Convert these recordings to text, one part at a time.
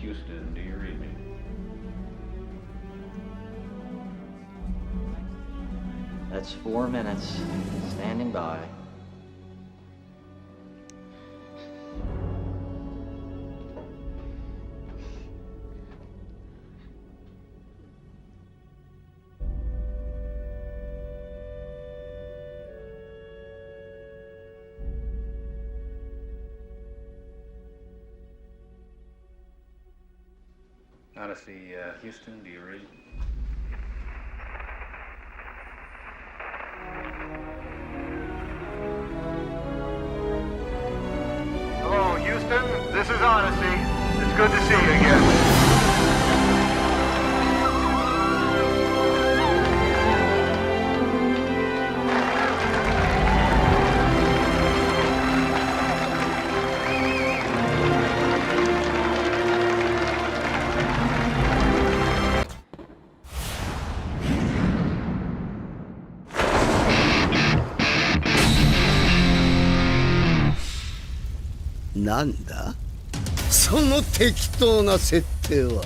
Houston, do you read me? That's 4 minutes. Standing by. Odyssey, Houston, do you read? Hello, Houston. This is Odyssey. It's good to see you again.なんだその適当な設定は。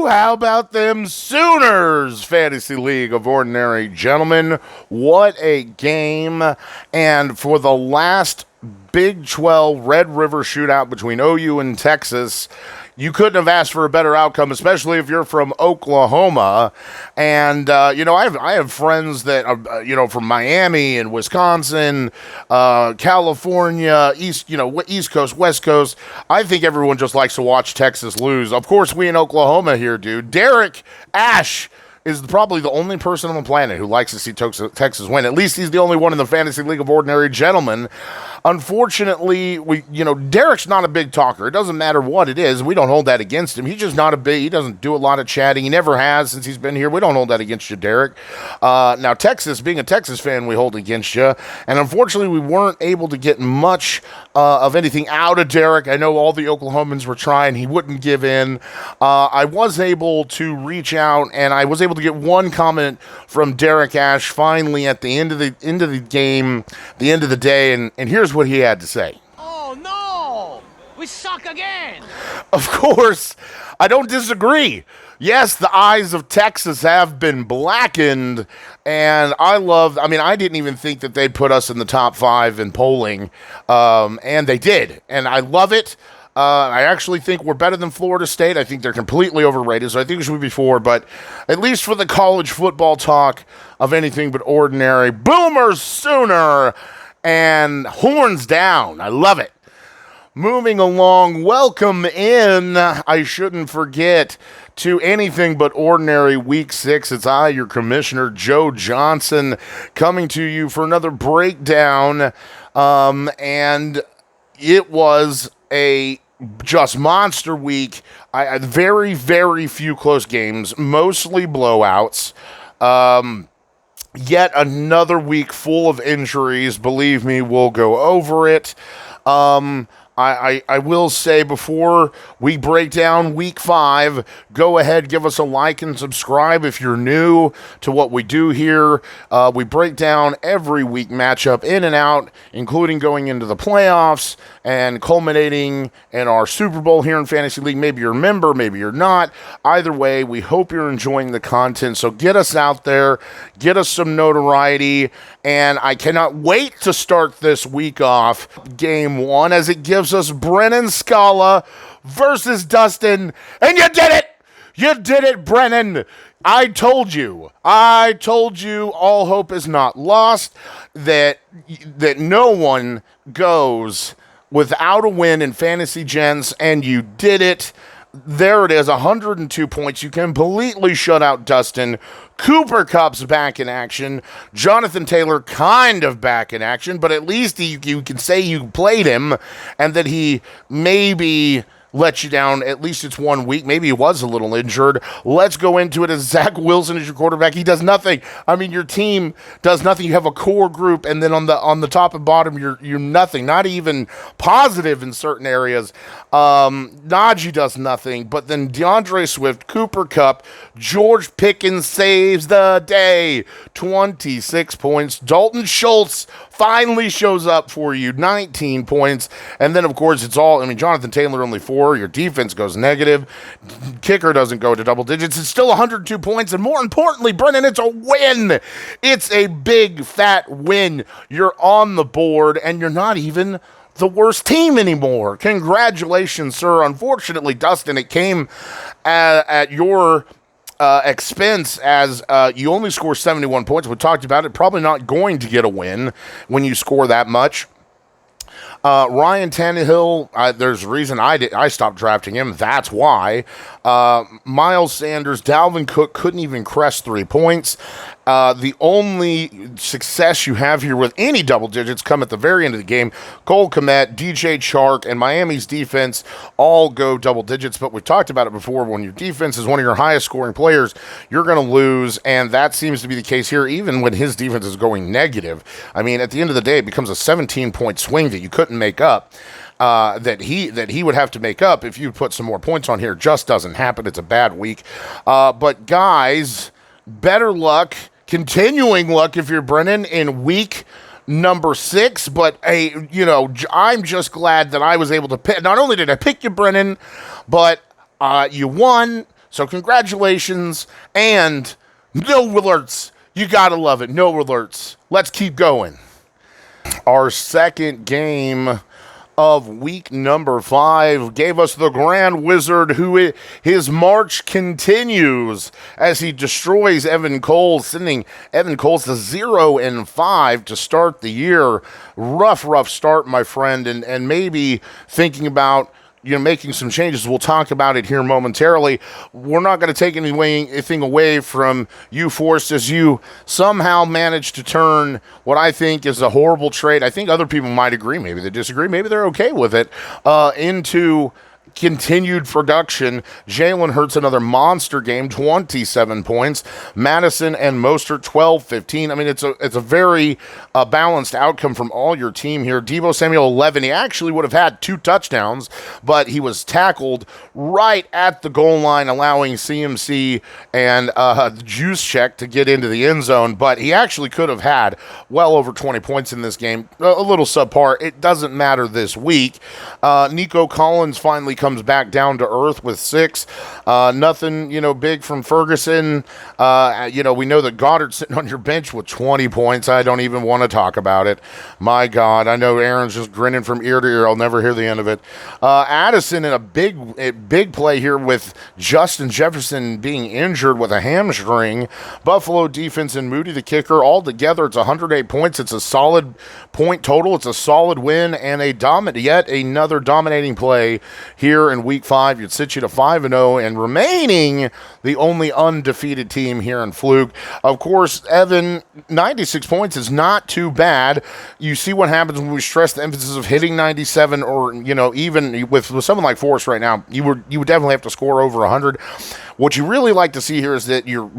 How about them Sooners, Fantasy League of Ordinary Gentlemen? What a game. And for the last Big 12 Red River shootout between OU and Texas, you couldn't have asked for a better outcome, especially if you're from Oklahoma. And, I have friends that are, from Miami and Wisconsin, California, East Coast, West Coast. I think everyone just likes to watch Texas lose. Of course, we in Oklahoma here do. Derek Ash is probably the only person on the planet who likes to see Texas win. At least he's the only one in the Fantasy League of Ordinary Gentlemen. Unfortunately, Derek's not a big talker. It doesn't matter what it is. We don't hold that against him. He's just not he doesn't do a lot of chatting. He never has since he's been here. We don't hold that against you, Derek. Now, Texas, being a Texas fan, we hold against you. And unfortunately, we weren't able to get much of anything out of Derek. I know all the Oklahomans were trying. He wouldn't give in. I was able to reach out, and I was able to get one comment from Derek Ash finally at the end of the game, the end of the day, and here's what he had to say. Oh no! We suck again! Of course, I don't disagree. Yes, the eyes of Texas have been blackened, and I didn't even think that they'd put us in the top 5 in polling, and they did, and I love it. I actually think we're better than Florida State. I think they're completely overrated, so I think we should be 4. But at least for the college football talk of anything but ordinary, Boomers Sooner and horns down. I love it. Moving along, welcome in, I shouldn't forget, to Anything But Ordinary Week 6. It's I, your commissioner, Joe Johnson, coming to you for another breakdown. And it was a just monster week. I very, very few close games, mostly blowouts. Yet another week full of injuries. Believe me, we'll go over it. I will say before we break down week 5, go ahead, give us a like and subscribe if you're new to what we do here. We break down every week matchup in and out, including going into the playoffs and culminating in our Super Bowl here in Fantasy League. Maybe you're a member, maybe you're not. Either way, we hope you're enjoying the content. So get us out there, get us some notoriety, and I cannot wait to start this week off game 1 as it gives us Brennan Scala versus Dustin, and you did it! You did it, Brennan! I told you all hope is not lost, that no one goes without a win in Fantasy Gens, and you did it. There it is, 102 points. You completely shut out Dustin, Cooper Kupp's back in action. Jonathan Taylor kind of back in action, but at least you can say you played him and that he maybe let you down. At least it's 1 week. Maybe he was a little injured. Let's go into it as Zach Wilson is your quarterback. He does nothing. I mean, your team does nothing. You have a core group, and then on the top and bottom, you're nothing. Not even positive in certain areas. Najee does nothing. But then DeAndre Swift, Cooper Kupp, George Pickens saves the day. 26 points. Dalton Schultz finally shows up for you. 19 points. And then, of course, Jonathan Taylor only 4. Your defense goes negative. Kicker doesn't go to double digits. It's still 102 points. And more importantly, Brennan, it's a win. It's a big, fat win. You're on the board, and you're not even the worst team anymore. Congratulations, sir. Unfortunately, Dustin, it came at your expense as you only score 71 points. We talked about it. Probably not going to get a win when you score that much. Ryan Tannehill, there's a reason I stopped drafting him. That's why. Miles Sanders, Dalvin Cook couldn't even crest 3 points. The only success you have here with any double digits come at the very end of the game. Cole Kmet, DJ Chark, and Miami's defense all go double digits, but we've talked about it before. When your defense is one of your highest scoring players, you're going to lose, and that seems to be the case here, even when his defense is going negative. I mean, at the end of the day, it becomes a 17-point swing that you couldn't make up. That he would have to make up if you put some more points on here. Just doesn't happen. It's a bad week. But guys, better luck, continuing luck if you're Brennan in week number 6. But I'm just glad that I was able to pick. Not only did I pick you, Brennan, but you won. So congratulations, and no alerts. You gotta love it. No alerts. Let's keep going. Our second game of week number 5 gave us the Grand Wizard, who his march continues as he destroys Evan Cole, sending Evan Cole to 0-5 to start the year. Rough start, my friend, and maybe thinking about making some changes. We'll talk about it here momentarily. We're not going to take anything away from you, Forrest, as you somehow managed to turn what I think is a horrible trade. I think other people might agree. Maybe they disagree. Maybe they're okay with it. Into continued production. Jalen Hurts, another monster game, 27 points. Madison and Mostert, 12-15. I mean, it's a very balanced outcome from all your team here. Deebo Samuel, 11. He actually would have had 2 touchdowns, but he was tackled right at the goal line, allowing CMC and Juice Check to get into the end zone. But he actually could have had well over 20 points in this game. A little subpar. It doesn't matter this week. Nico Collins finally comes back down to earth with 6. Nothing, big from Ferguson. We know that Goddard's sitting on your bench with 20 points. I don't even want to talk about it. My God, I know Aaron's just grinning from ear to ear. I'll never hear the end of it. Addison in a big play here with Justin Jefferson being injured with a hamstring. Buffalo defense and Moody the kicker. All together, it's 108 points. It's a solid point total. It's a solid win and yet another dominating play here in week 5. You'd sit you to 5-0 and remaining the only undefeated team here in FLoOG. Of course, Evan, 96 points is not too bad. You see what happens when we stress the emphasis of hitting 97, or even with someone like Forrest right now, you would definitely have to score over 100. What you really like to see here is that you're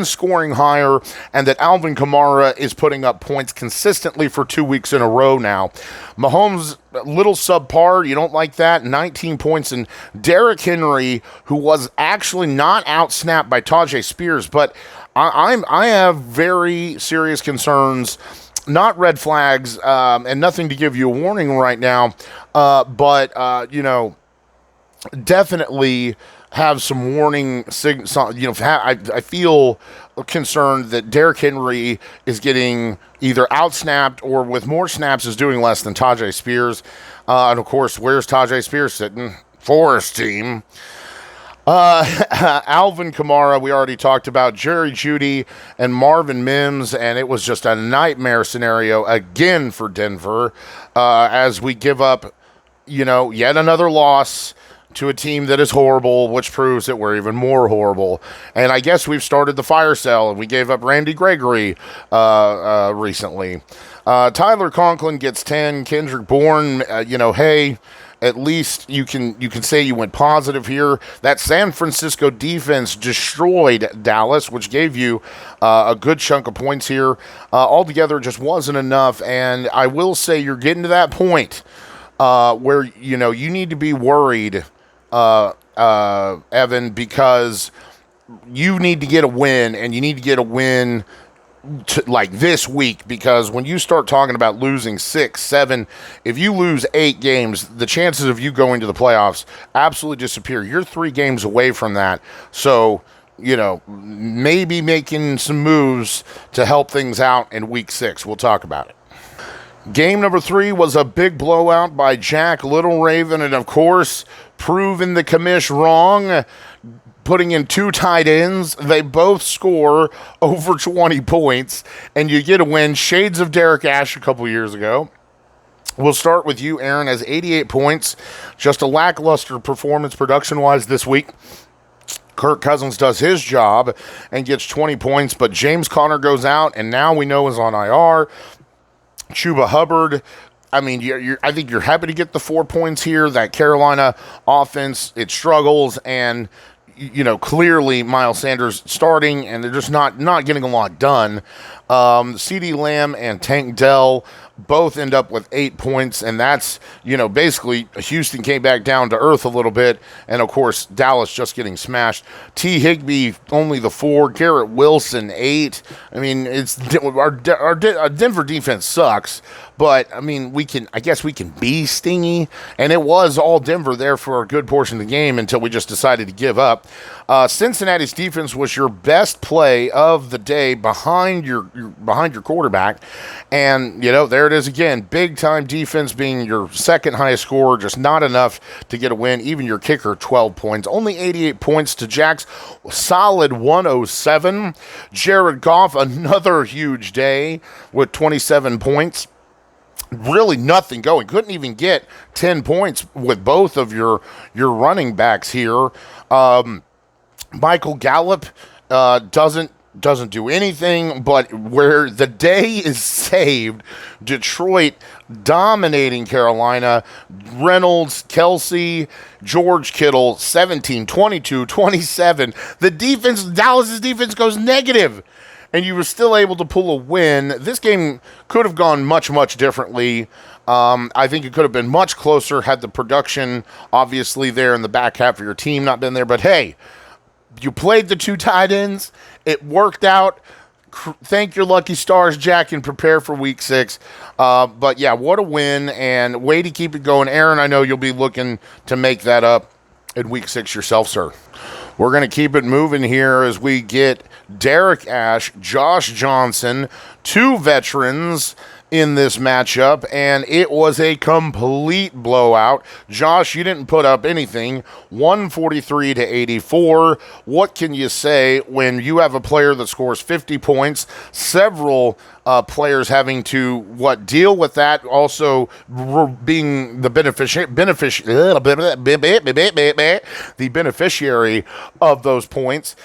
scoring higher, and that Alvin Kamara is putting up points consistently for 2 weeks in a row now. Mahomes, a little subpar. You don't like that. 19 points. And Derrick Henry, who was actually not outsnapped by Tajay Spears, but I have very serious concerns. Not red flags, and nothing to give you a warning right now, but definitely have some warning signals. I feel concerned that Derrick Henry is getting either outsnapped or with more snaps is doing less than Tajay Spears. And of course, where's Tajay Spears sitting? Forrest team. Alvin Kamara, we already talked about. Jerry Jeudy and Marvin Mims, and it was just a nightmare scenario again for Denver as we give up, yet another loss. to a team that is horrible, which proves that we're even more horrible. And I guess we've started the fire sale, and we gave up Randy Gregory recently. Tyler Conklin gets 10. Kendrick Bourne, hey, at least you can say you went positive here. That San Francisco defense destroyed Dallas, which gave you a good chunk of points here. Altogether, it just wasn't enough. And I will say you're getting to that point where, you need to be worried, Evan, because you need to get a win, and you need to get a win like this week, because when you start talking about losing 6, 7, if you lose 8 games, the chances of you going to the playoffs absolutely disappear. You're 3 games away from that. So, maybe making some moves to help things out in week 6. We'll talk about it. Game number 3 was a big blowout by Jack Little Raven, and of course, proving the commish wrong. Putting in 2 tight ends, they both score over 20 points, and you get a win. Shades of Derek Ash a couple years ago. We'll start with you, Aaron, as 88 points. Just a lackluster performance production-wise this week. Kirk Cousins does his job and gets 20 points, but James Conner goes out, and now we know is on IR. Chuba Hubbard, I think you're happy to get the 4 points here. That Carolina offense, it struggles, and clearly Miles Sanders starting, and they're just not getting a lot done. CeeDee Lamb and Tank Dell both end up with 8 points, and that's, basically Houston came back down to earth a little bit, and of course Dallas just getting smashed. T. Higbee only the 4, Garrett Wilson 8. It's our Denver defense sucks, but I guess we can be stingy, and it was all Denver there for a good portion of the game until we just decided to give up. Cincinnati's defense was your best play of the day behind your quarterback, and there it is again. Big time defense being your second highest scorer, just not enough to get a win. Even your kicker, 12 points, only 88 points to Jack's solid 107. Jared Goff, another huge day with 27 points. Really nothing going. Couldn't even get 10 points with both of your running backs here. Michael Gallup doesn't do anything, but where the day is saved, Detroit dominating Carolina. Reynolds, Kelsey, George Kittle, 17, 22, 27. Dallas's defense goes negative, and you were still able to pull a win. This game could have gone much, much differently. I think it could have been much closer had the production, obviously, there in the back half of your team not been there. But hey, you played the 2 tight ends. It worked out. Thank your lucky stars, Jack, and prepare for week 6. But yeah, what a win, and way to keep it going. Aaron, I know you'll be looking to make that up in week 6 yourself, sir. We're going to keep it moving here as we get Derek Ash, Josh Johnson, 2 veterans in this matchup, and it was a complete blowout. Josh, you didn't put up anything. 143 to 84. What can you say when you have a player that scores 50 points, several players having to deal with that, also being the beneficiary of those points.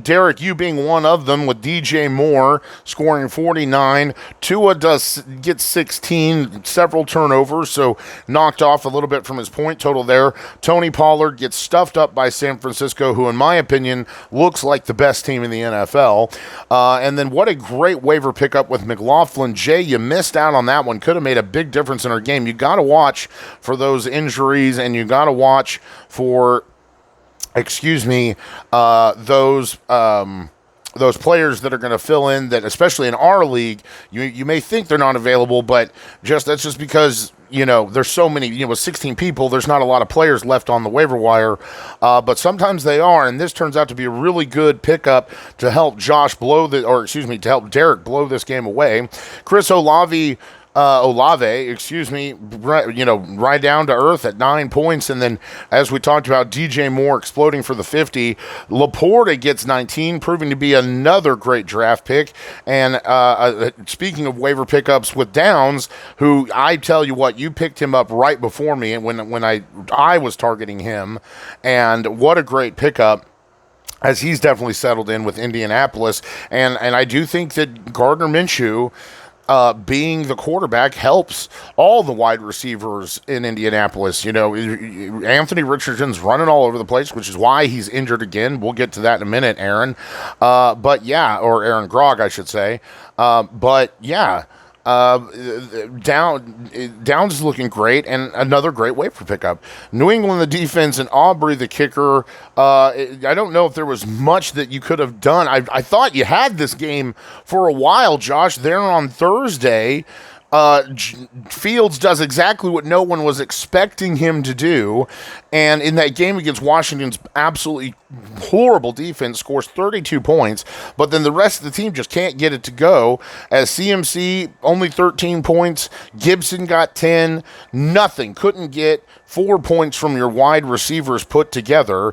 Derek, you being one of them, with DJ Moore scoring 49. Tua gets 16, several turnovers, so knocked off a little bit from his point total there. Tony Pollard gets stuffed up by San Francisco, who in my opinion looks like the best team in the NFL. And then what a great waiver pickup with McLaughlin. Jay, you missed out on that one. Could have made a big difference in our game. You got to watch for those injuries, and you got to watch for, those players that are going to fill in, that especially in our league, you may think they're not available, but that's just because, there's so many, with 16 people, there's not a lot of players left on the waiver wire, but sometimes they are, and this turns out to be a really good pickup to help to help Derek blow this game away. Chris Olave, Olave, right down to earth at 9 points. And then, as we talked about, DJ Moore exploding for the 50. Laporta gets 19, proving to be another great draft pick. And speaking of waiver pickups with Downs, who I tell you what, you picked him up right before me when I was targeting him. And what a great pickup, as he's definitely settled in with Indianapolis. And I do think that Gardner Minshew, being the quarterback, helps all the wide receivers in Indianapolis. Anthony Richardson's running all over the place, which is why he's injured again. We'll get to that in a minute, Aaron. Or Aaron Grogg, I should say. Downs is looking great, and another great waiver pickup. New England, the defense, and Aubrey, the kicker. I don't know if there was much that you could have done. I thought you had this game for a while, Josh. There on Thursday, Fields does exactly what no one was expecting him to do, and in that game against Washington's absolutely horrible defense, scores 32 points, but then the rest of the team just can't get it to go, as CMC only 13 points, Gibson got 10, nothing, couldn't get 4 points from your wide receivers put together.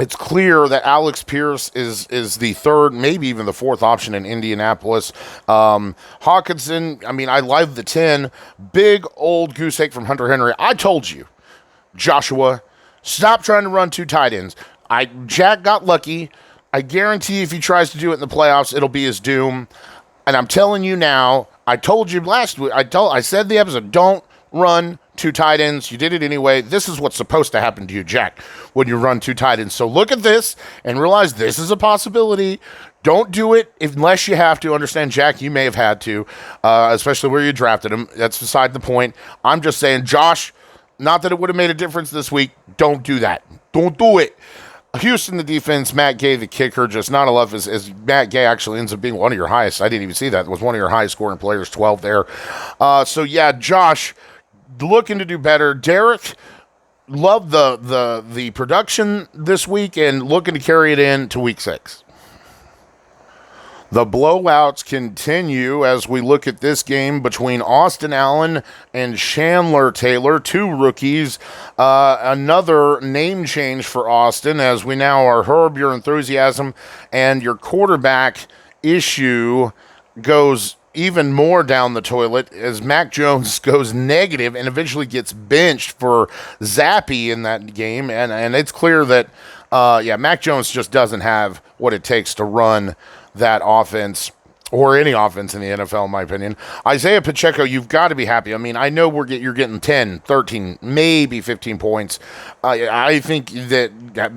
It's clear that Alex Pierce is the third, maybe even the fourth option in Indianapolis. Hawkinson, I love the 10. Big old goose egg from Hunter Henry. I told you, Joshua, stop trying to run 2 tight ends. Jack got lucky. I guarantee if he tries to do it in the playoffs, it'll be his doom. And I'm telling you now, I told you last week, I said the episode, don't run 2 tight ends. You did it anyway. This is what's supposed to happen to you, Jack, when you run 2 tight ends. So look at this and realize this is a possibility. Don't do it unless you have to. Understand, Jack, you may have had to, especially where you drafted him. That's beside the point. I'm just saying, Josh, not that it would have made a difference this week. Don't do that. Don't do it. Houston, the defense, Matt Gay, the kicker, just not enough as Matt Gay actually ends up being one of your highest. I didn't even see that. It was one of your highest scoring players, 12 there. Josh, looking to do better. Derek, love the production this week and looking to carry it into week 6. The blowouts continue as we look at this game between Austin Allen and Chandler Taylor, 2 rookies. Another name change for Austin, as we now are Herb, your enthusiasm, and your quarterback issue goes even more down the toilet as Mac Jones goes negative and eventually gets benched for Zappy in that game. And it's clear that, Mac Jones just doesn't have what it takes to run that offense, or any offense in the NFL, in my opinion. Isaiah Pacheco, you've got to be happy. I know you're getting 10, 13, maybe 15 points. I think that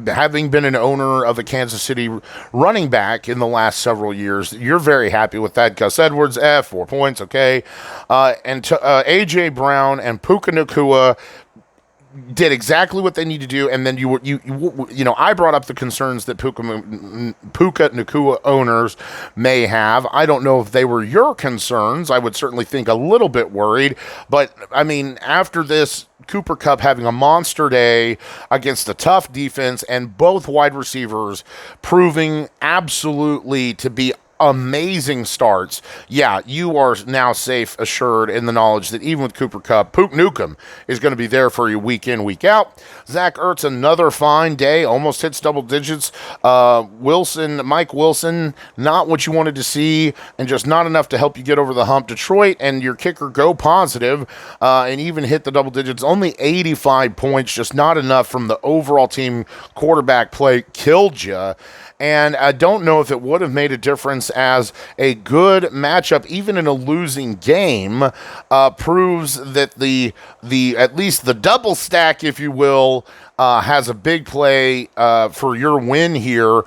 having been an owner of a Kansas City running back in the last several years, you're very happy with that. Gus Edwards, 4 points, okay. A.J. Brown and Puka Nacua did exactly what they need to do, and then I brought up the concerns that Puka Nacua owners may have. I don't know if they were your concerns. I would certainly think a little bit worried, but after this, Cooper Kupp having a monster day against a tough defense and both wide receivers proving absolutely to be amazing starts. Yeah, you are now safe assured in the knowledge that even with Cooper Kupp, Puka Nukem is going to be there for you week in, week out. Zach Ertz, another fine day, almost hits double digits. Mike Wilson, not what you wanted to see, and just not enough to help you get over the hump. Detroit and your kicker go positive and even hit the double digits. Only 85 points, just not enough from the overall team. Quarterback play killed you. And I don't know if it would have made a difference, as a good matchup, even in a losing game, proves that the at least the double stack, if you will, has a big play for your win here.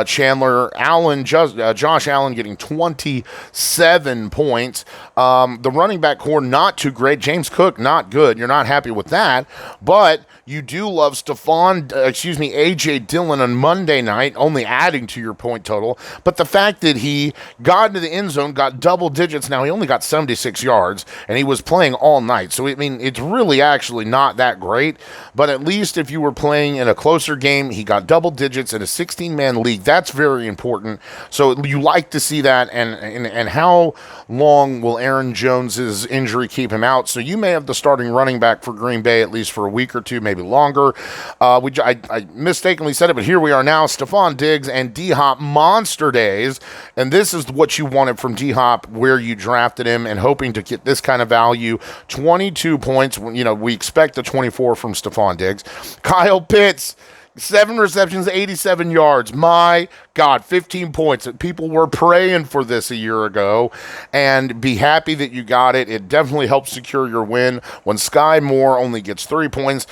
Chandler Allen, Josh Allen getting 27 points. The running back core not too great. James Cook not good. You're not happy with that, but you do love A.J. Dillon on Monday night, only adding to your point total. But the fact that he got into the end zone, got double digits. Now, he only got 76 yards, and he was playing all night. So, I mean, it's really actually not that great. But at least if you were playing in a closer game, he got double digits in a 16-man league. That's very important. So you like to see that. And how long will Aaron Jones's injury keep him out? So you may have the starting running back for Green Bay at least for a week or two, maybe longer. I mistakenly said it, but here we are now. Stephon Diggs and D-Hop monster days. And this is what you wanted from D-Hop, where you drafted him, and hoping to get this kind of value. 22 points. We expect a 24 from Stephon Diggs. Kyle Pitts, 7 receptions, 87 yards. My God, 15 points. People were praying for this a year ago, and be happy that you got it. It definitely helps secure your win when Sky Moore only gets 3 points.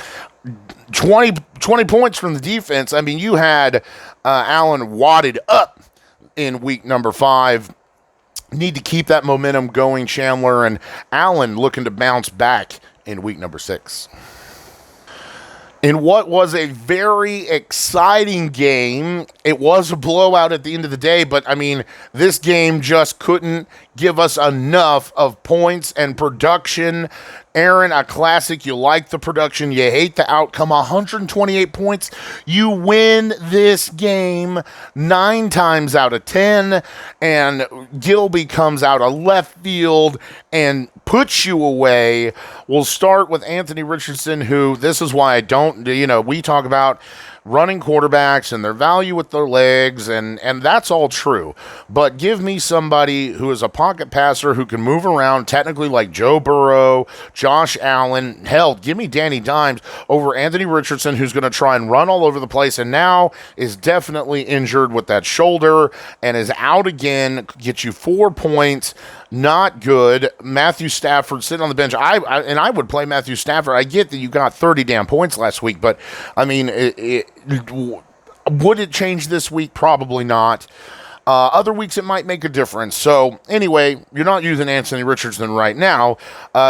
20 points from the defense. I mean, you had Allen wadded up in week number 5. Need to keep that momentum going, Chandler, and Allen looking to bounce back in week number 6. In what was a very exciting game, it was a blowout at the end of the day, but I mean, this game just couldn't give us enough of points and production. Aaron, a classic. You like the production. You hate the outcome. 128 points. You win this game 9 times out of 10, and Gilby comes out of left field and puts you away. We'll start with Anthony Richardson, who, this is why I don't, we talk about running quarterbacks and their value with their legs, and that's all true. But give me somebody who is a pocket passer who can move around, technically like Joe Burrow, Josh Allen. Hell, give me Danny Dimes over Anthony Richardson, who's going to try and run all over the place, and now is definitely injured with that shoulder and is out again. Get you 4 points. Not good. Matthew Stafford sitting on the bench. I would play Matthew Stafford. I get that you got 30 damn points last week, but I mean, would it change this week? Probably not. Other weeks it might make a difference. So anyway, you're not using Anthony Richardson right now.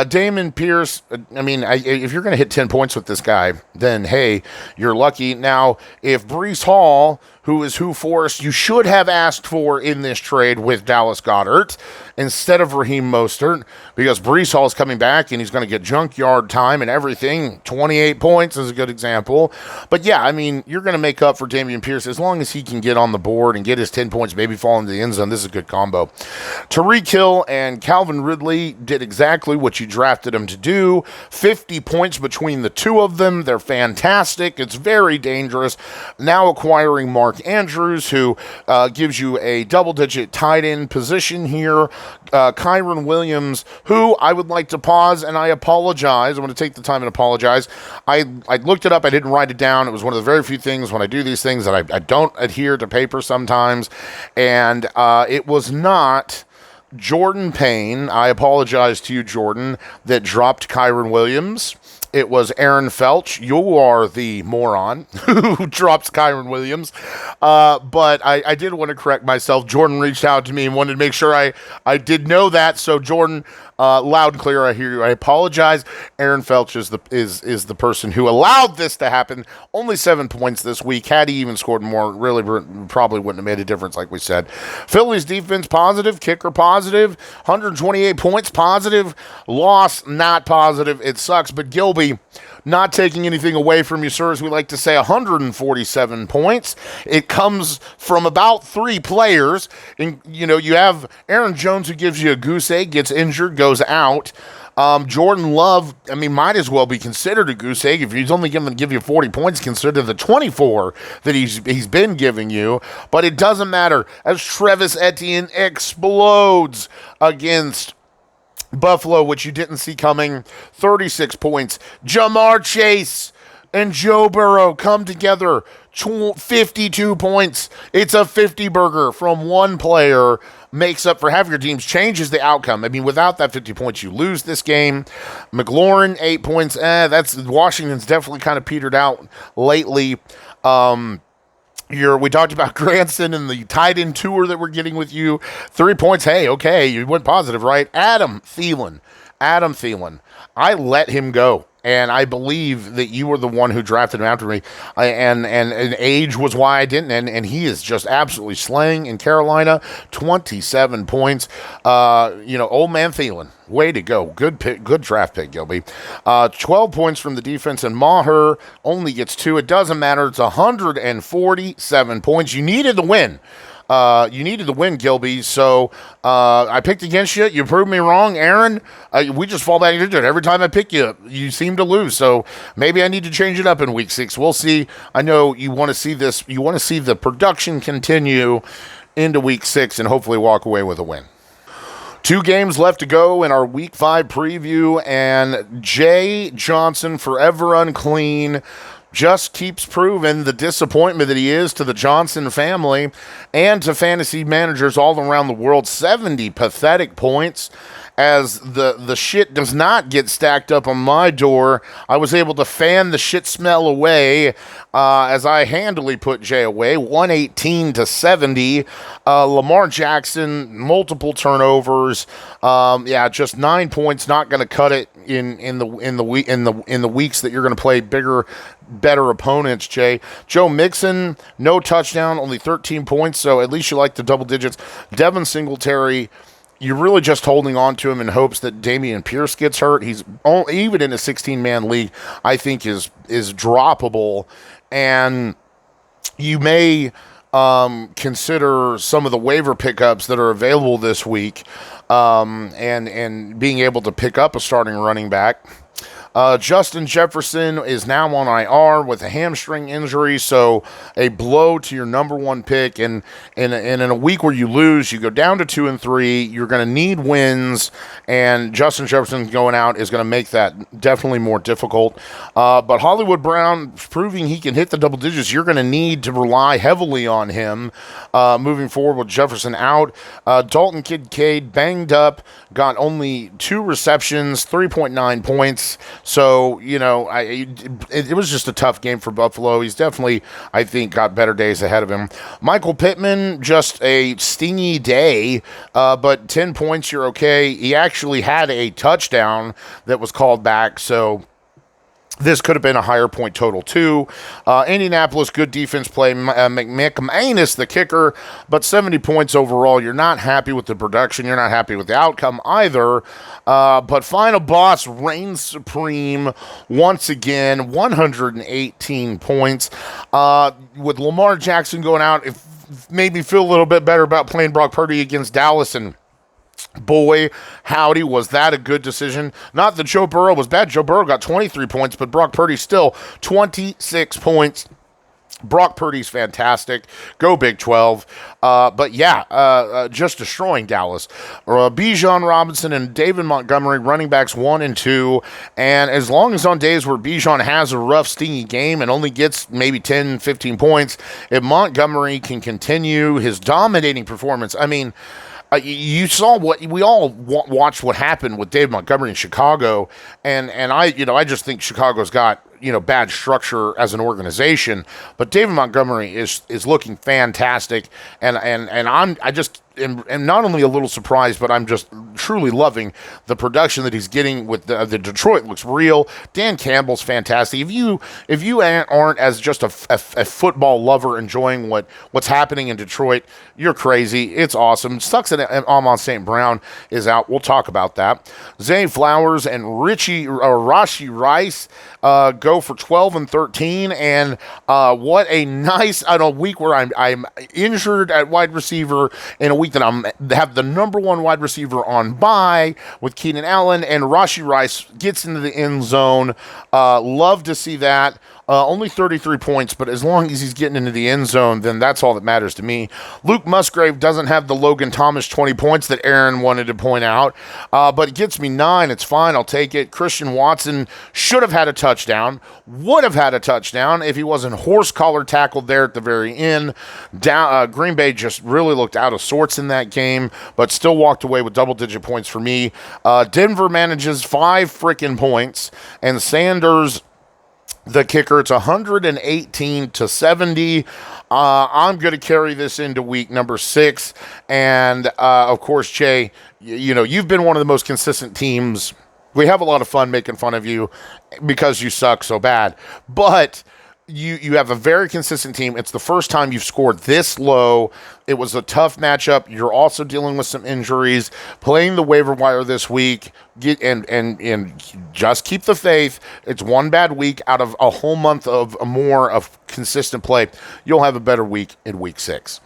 Damon Pierce, if you're going to hit 10 points with this guy, then hey, you're lucky. Now, if Breece Hall, who is who Forrest you should have asked for in this trade with Dallas Goedert instead of Raheem Mostert, because Breece Hall is coming back and he's going to get junkyard time and everything. 28 points is a good example. But yeah, I mean, you're going to make up for Dameon Pierce as long as he can get on the board and get his 10 points, maybe fall into the end zone. This is a good combo. Tyreek Hill and Calvin Ridley did exactly what you drafted them to do. 50 points between the two of them. They're fantastic. It's very dangerous. Now acquiring Mark Andrews, who gives you a double-digit tight end position here. Kyron Williams, who I would like to pause, and I apologize. I'm going to take the time and apologize. I looked it up. I didn't write it down. It was one of the very few things when I do these things that I don't adhere to paper sometimes, and it was not Jordan Payne. I apologize to you, Jordan, that dropped Kyron Williams. It was Aaron Felch. You are the moron who drops Kyron Williams. But I did want to correct myself. Jordan reached out to me and wanted to make sure I did know that. So Jordan, loud and clear, I hear you. I apologize. Aaron Felch is the person who allowed this to happen. Only 7 points this week. Had he even scored more, really probably wouldn't have made a difference, like we said. Philly's defense positive, kicker positive, 128 points positive, loss not positive. It sucks, but Gilby, not taking anything away from you, sir, as we like to say, 147 points. It comes from about 3 players. And, you have Aaron Jones, who gives you a goose egg, gets injured, goes out. Jordan Love, might as well be considered a goose egg. If he's only going to give you 40 points, consider the 24 that he's been giving you. But it doesn't matter, as Travis Etienne explodes against Buffalo, which you didn't see coming. 36 points. Jamar Chase and Joe Burrow come together. 52 points. It's a 50 burger from one player. Makes up for half your teams, changes the outcome. Without that 50 points, you lose this game. McLaurin, 8 points. That's Washington's definitely kind of petered out lately. We talked about Granson and the tight end tour that we're getting with you. 3 points. Hey, okay, you went positive, right? Adam Thielen. Adam Thielen. I let him go. And I believe that you were the one who drafted him after me. And age was why I didn't. And he is just absolutely slaying in Carolina. 27 points. Old man Thielen. Way to go. Good pick, good draft pick, Gilby. 12 points from the defense, and Maher only gets 2. It doesn't matter. It's 147 points. You needed the win. Gilby, so I picked against you. You proved me wrong, Aaron. We just fall back into it. Every time I pick you, you seem to lose, so maybe I need to change it up in week 6. We'll see. I know you want to see this. You want to see the production continue into week 6 and hopefully walk away with a win. 2 games left to go in our week 5 preview, and Jay Johnson, forever unclean, just keeps proving the disappointment that he is to the Johnson family and to fantasy managers all around the world. 70 pathetic points. As the shit does not get stacked up on my door, I was able to fan the shit smell away as I handily put Jay away. 118 to 70. Lamar Jackson, multiple turnovers. Just 9 points. Not going to cut it in the weeks that you're going to play better opponents, Jay. Joe Mixon, no touchdown, only 13 points, so at least you like the double digits. Devin Singletary, you're really just holding on to him in hopes that Damian Pierce gets hurt. He's even in a 16-man league, I think is droppable, and you may consider some of the waiver pickups that are available this week, and being able to pick up a starting running back. Justin Jefferson is now on IR with a hamstring injury, so a blow to your number 1 pick. And in a week where you lose, you go down to 2 and 3. You're going to need wins, and Justin Jefferson going out is going to make that definitely more difficult. But Hollywood Brown proving he can hit the double digits. You're going to need to rely heavily on him moving forward with Jefferson out. Dalton Kincaid banged up, got only 2 receptions, 3.9 points. So, it was just a tough game for Buffalo. He's definitely, I think, got better days ahead of him. Michael Pittman, just a stingy day, but 10 points, you're okay. He actually had a touchdown that was called back, so this could have been a higher point total, too. Indianapolis, good defense play. McManus, the kicker, but 70 points overall. You're not happy with the production. You're not happy with the outcome either. But Final Boss reigns supreme once again, 118 points. With Lamar Jackson going out, it made me feel a little bit better about playing Brock Purdy against Dallas, and boy, howdy, was that a good decision. Not that Joe Burrow was bad. Joe Burrow got 23 points, but Brock Purdy still 26 points. Brock Purdy's fantastic. Go Big 12. Just destroying Dallas. Bijan Robinson and David Montgomery, running backs 1 and 2. And as long as on days where Bijan has a rough, stingy game and only gets maybe 10, 15 points, if Montgomery can continue his dominating performance, I mean, you saw what we all watched what happened with Dave Montgomery in Chicago, and I just think Chicago's got bad structure as an organization, but David Montgomery is looking fantastic, and I just am not only a little surprised, but I'm just truly loving the production that he's getting with the Detroit. Looks real. Dan Campbell's fantastic. If you aren't as just a football lover enjoying what's happening in Detroit, you're crazy. It's awesome. Sucks that Amon St. Brown is out. We'll talk about that. Zay Flowers and Rashi Rice go for 12 and 13, and what a nice week where I'm injured at wide receiver in a week that I'm have the number 1 wide receiver on bye with Keenan Allen, and Rashi Rice gets into the end zone. Love to see that. Only 33 points, but as long as he's getting into the end zone, then that's all that matters to me. Luke Musgrave doesn't have the Logan Thomas 20 points that Aaron wanted to point out, but it gets me 9. It's fine. I'll take it. Christian Watson should have had a touchdown, would have had a touchdown if he wasn't horse collar tackled there at the very end. Green Bay just really looked out of sorts in that game, but still walked away with double-digit points for me. Denver manages 5 freaking points, and Sanders, the kicker, it's 118 to 70. I'm going to carry this into week number 6. And, of course, Jay, you've been one of the most consistent teams We have a lot of fun making fun of you because you suck so bad. But you have a very consistent team. It's the first time you've scored this low. It was a tough matchup. You're also dealing with some injuries. Playing the waiver wire this week, and just keep the faith. It's one bad week out of a whole month of more of consistent play. You'll have a better week in week 6.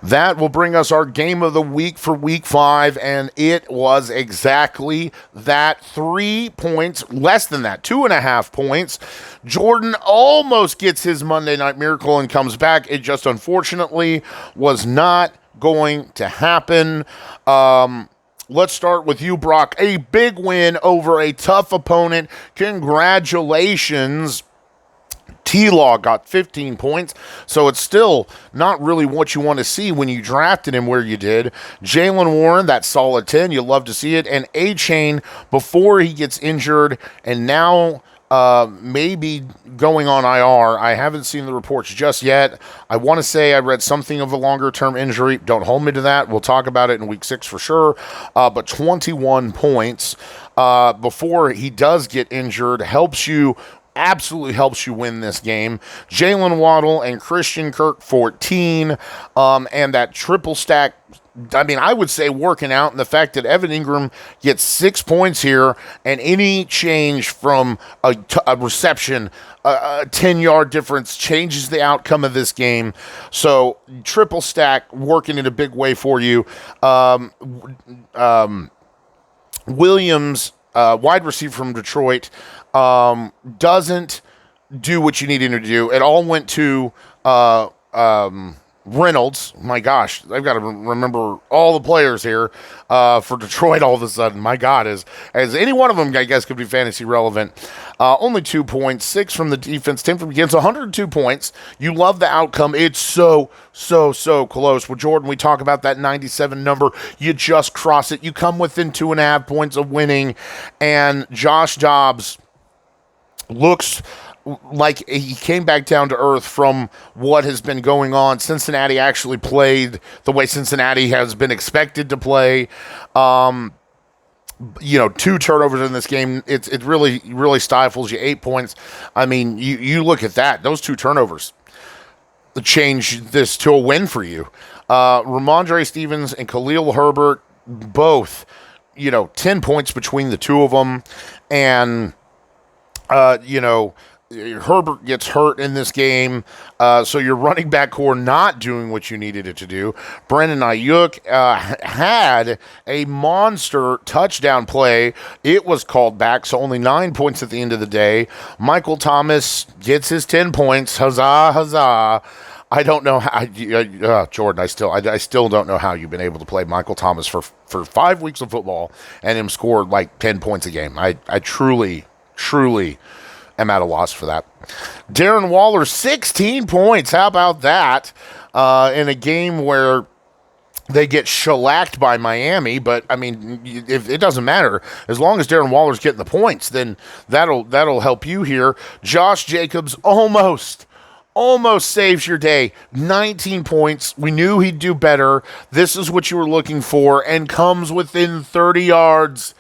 That will bring us our game of the week for week 5, and it was exactly that. 3 points, less than that, 2.5 points. Jordan almost gets his Monday Night Miracle and comes back. It just unfortunately was not going to happen. Let's start with you, Brock. A big win over a tough opponent. Congratulations. T-Law got 15 points, so it's still not really what you want to see when you drafted him where you did. Jalen Warren, that solid 10, you love to see it. And A-Chain, before he gets injured, and now maybe going on IR. I haven't seen the reports just yet. I want to say I read something of a longer-term injury. Don't hold me to that. We'll talk about it in week 6 for sure. But 21 points before he does get injured absolutely helps you win this game. Jalen Waddle and Christian Kirk, 14. And that triple stack, I mean, I would say working out, and the fact that Evan Ingram gets 6 points here, and any change from a reception, a 10-yard difference changes the outcome of this game. So triple stack working in a big way for you. Williams, wide receiver from Detroit, doesn't do what you need him to do. It all went to Reynolds. My gosh, I've got to remember all the players here for Detroit all of a sudden. My God, as any one of them, I guess, could be fantasy relevant. Only 2 points, 6 from the defense, 10 from against, 102 points. You love the outcome. It's so close. With Jordan, we talk about that 97 number. You just cross it. You come within 2.5 points of winning. And Josh Dobbs looks like he came back down to earth from what has been going on. Cincinnati actually played the way Cincinnati has been expected to play. 2 turnovers in this game. It really stifles you. 8 points. I mean, you look at that. Those 2 turnovers change this to a win for you. Ramondre Stevens and Khalil Herbert, both, 10 points between the two of them. And, Herbert gets hurt in this game, so your running back core not doing what you needed it to do. Brennan Ayuk had a monster touchdown play. It was called back, so only 9 points at the end of the day. Michael Thomas gets his 10 points. Huzzah, huzzah. I don't know how, Jordan, I still don't know how you've been able to play Michael Thomas for 5 weeks of football and him score like 10 points a game. I truly am at a loss for that. Darren Waller, 16 points. How about that? In a game where they get shellacked by Miami, but I mean, if it doesn't matter as long as Darren Waller's getting the points, then that'll help you here. Josh Jacobs almost saves your day. 19 points. We knew he'd do better. This is what you were looking for, and comes within 30 yards.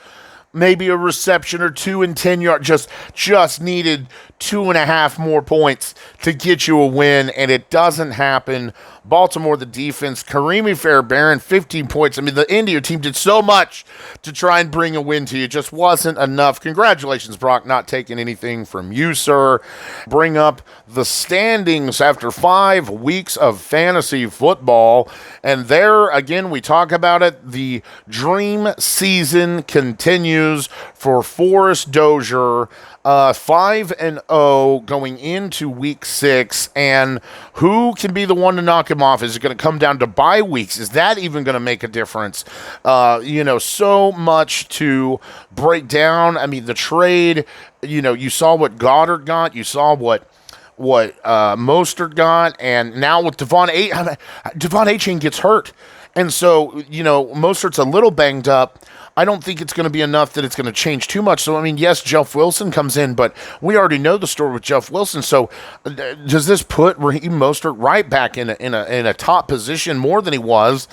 Maybe a reception or 2 in 10 yards. Just needed 2.5 more points to get you a win, and it doesn't happen. Baltimore, the defense, Karimi Fairbairn, 15 points. I mean, the India team did so much to try and bring a win to you. It just wasn't enough. Congratulations, Brock, not taking anything from you, sir. Bring up the standings after 5 weeks of fantasy football. And there, again, we talk about it. The dream season continues for Forrest Dozier. 5-0 going into week 6, and who can be the one to knock him off? Is it going to come down to bye weeks? Is that even going to make a difference? So much to break down. I mean, the trade, you saw what Goddard got, you saw what Mostert got, and now with Devon A-Chain gets hurt. And so, Mostert's a little banged up. I don't think it's going to be enough that it's going to change too much. So, I mean, yes, Jeff Wilson comes in, but we already know the story with Jeff Wilson. So, does this put Raheem Mostert right back in a top position more than he was?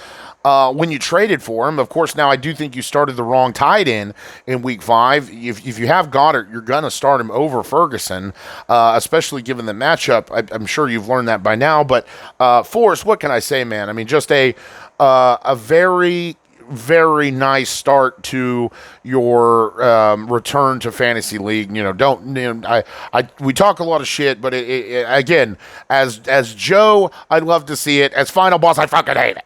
when you traded for him. Of course, now I do think you started the wrong tight end in week 5. If you have Goddard, you're going to start him over Ferguson, especially given the matchup. I'm sure you've learned that by now. But Forrest, what can I say, man? I mean, just a very, very nice start to your return to fantasy league. We talk a lot of shit, but again, as Joe, I'd love to see it. As final boss, I fucking hate it.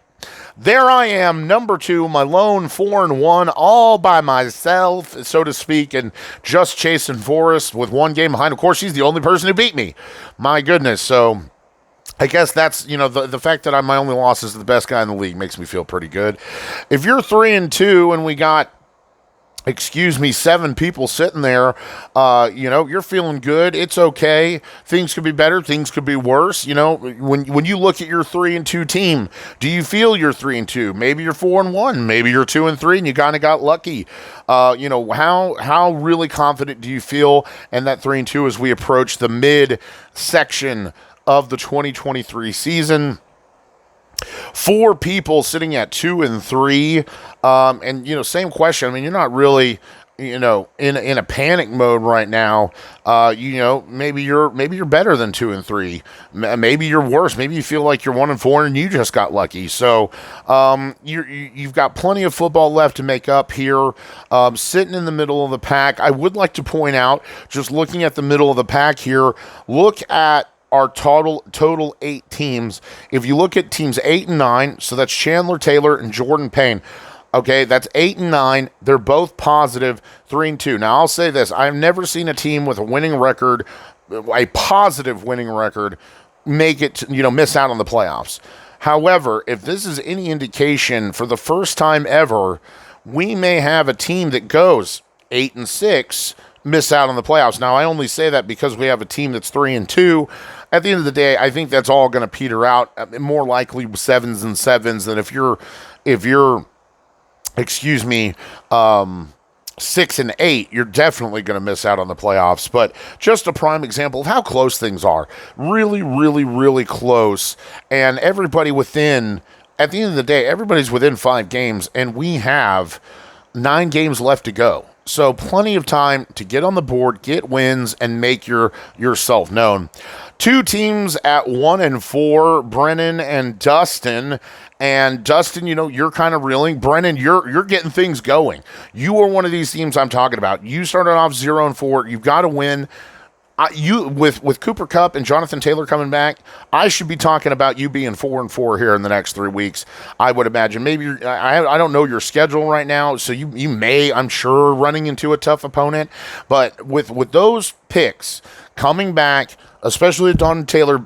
There I am, number 2, my lone 4-1, all by myself, so to speak, and just chasing Forrest with 1 game behind. Of course, he's the only person who beat me. My goodness. So I guess that's, the fact that my only loss is the best guy in the league makes me feel pretty good. If you're 3-2 and we got 7 people sitting there, you're feeling good. It's okay. Things could be better. Things could be worse. When you look at your 3-2 team, do you feel you're 3-2? Maybe you're 4-1. Maybe you're 2-3 and you kind of got lucky. How really confident do you feel in that 3-2 as we approach the mid section of the 2023 season? 4 people sitting at 2-3, and same question. I mean, you're not really, in a panic mode right now. Maybe you're better than 2-3. Maybe you're worse. Maybe you feel like you're 1-4 and you just got lucky. So you've got plenty of football left to make up here. Sitting in the middle of the pack, I would like to point out, just looking at the middle of the pack here, look at our total 8 teams. If you look at teams 8 and 9, so that's Chandler Taylor and Jordan Payne. Okay, that's 8 and 9. They're both positive 3-2. Now, I'll say this. I've never seen a team with a winning record, a positive winning record, make it, miss out on the playoffs. However, if this is any indication, for the first time ever, we may have a team that goes 8 and 6 miss out on the playoffs. Now, I only say that because we have a team that's 3-2. At the end of the day, I think that's all going to peter out. More likely 7s and 7s than if you're 6 and 8, you're definitely going to miss out on the playoffs. But just a prime example of how close things are. Really, really, really close. And everybody within, at the end of the day, everybody's within 5 games, and we have 9 games left to go. So plenty of time to get on the board, get wins, and make yourself known. 2 teams at 1-4, Brennan and Dustin. And Dustin, you're kind of reeling. Brennan, you're getting things going. You are one of these teams I'm talking about. You started off 0-4. You've got to win. With Cooper Kupp and Jonathan Taylor coming back, I should be talking about you being 4-4 here in the next 3 weeks. I would imagine. Maybe I don't know your schedule right now, so you may, I'm sure, running into a tough opponent. But with those picks coming back, especially Don Taylor,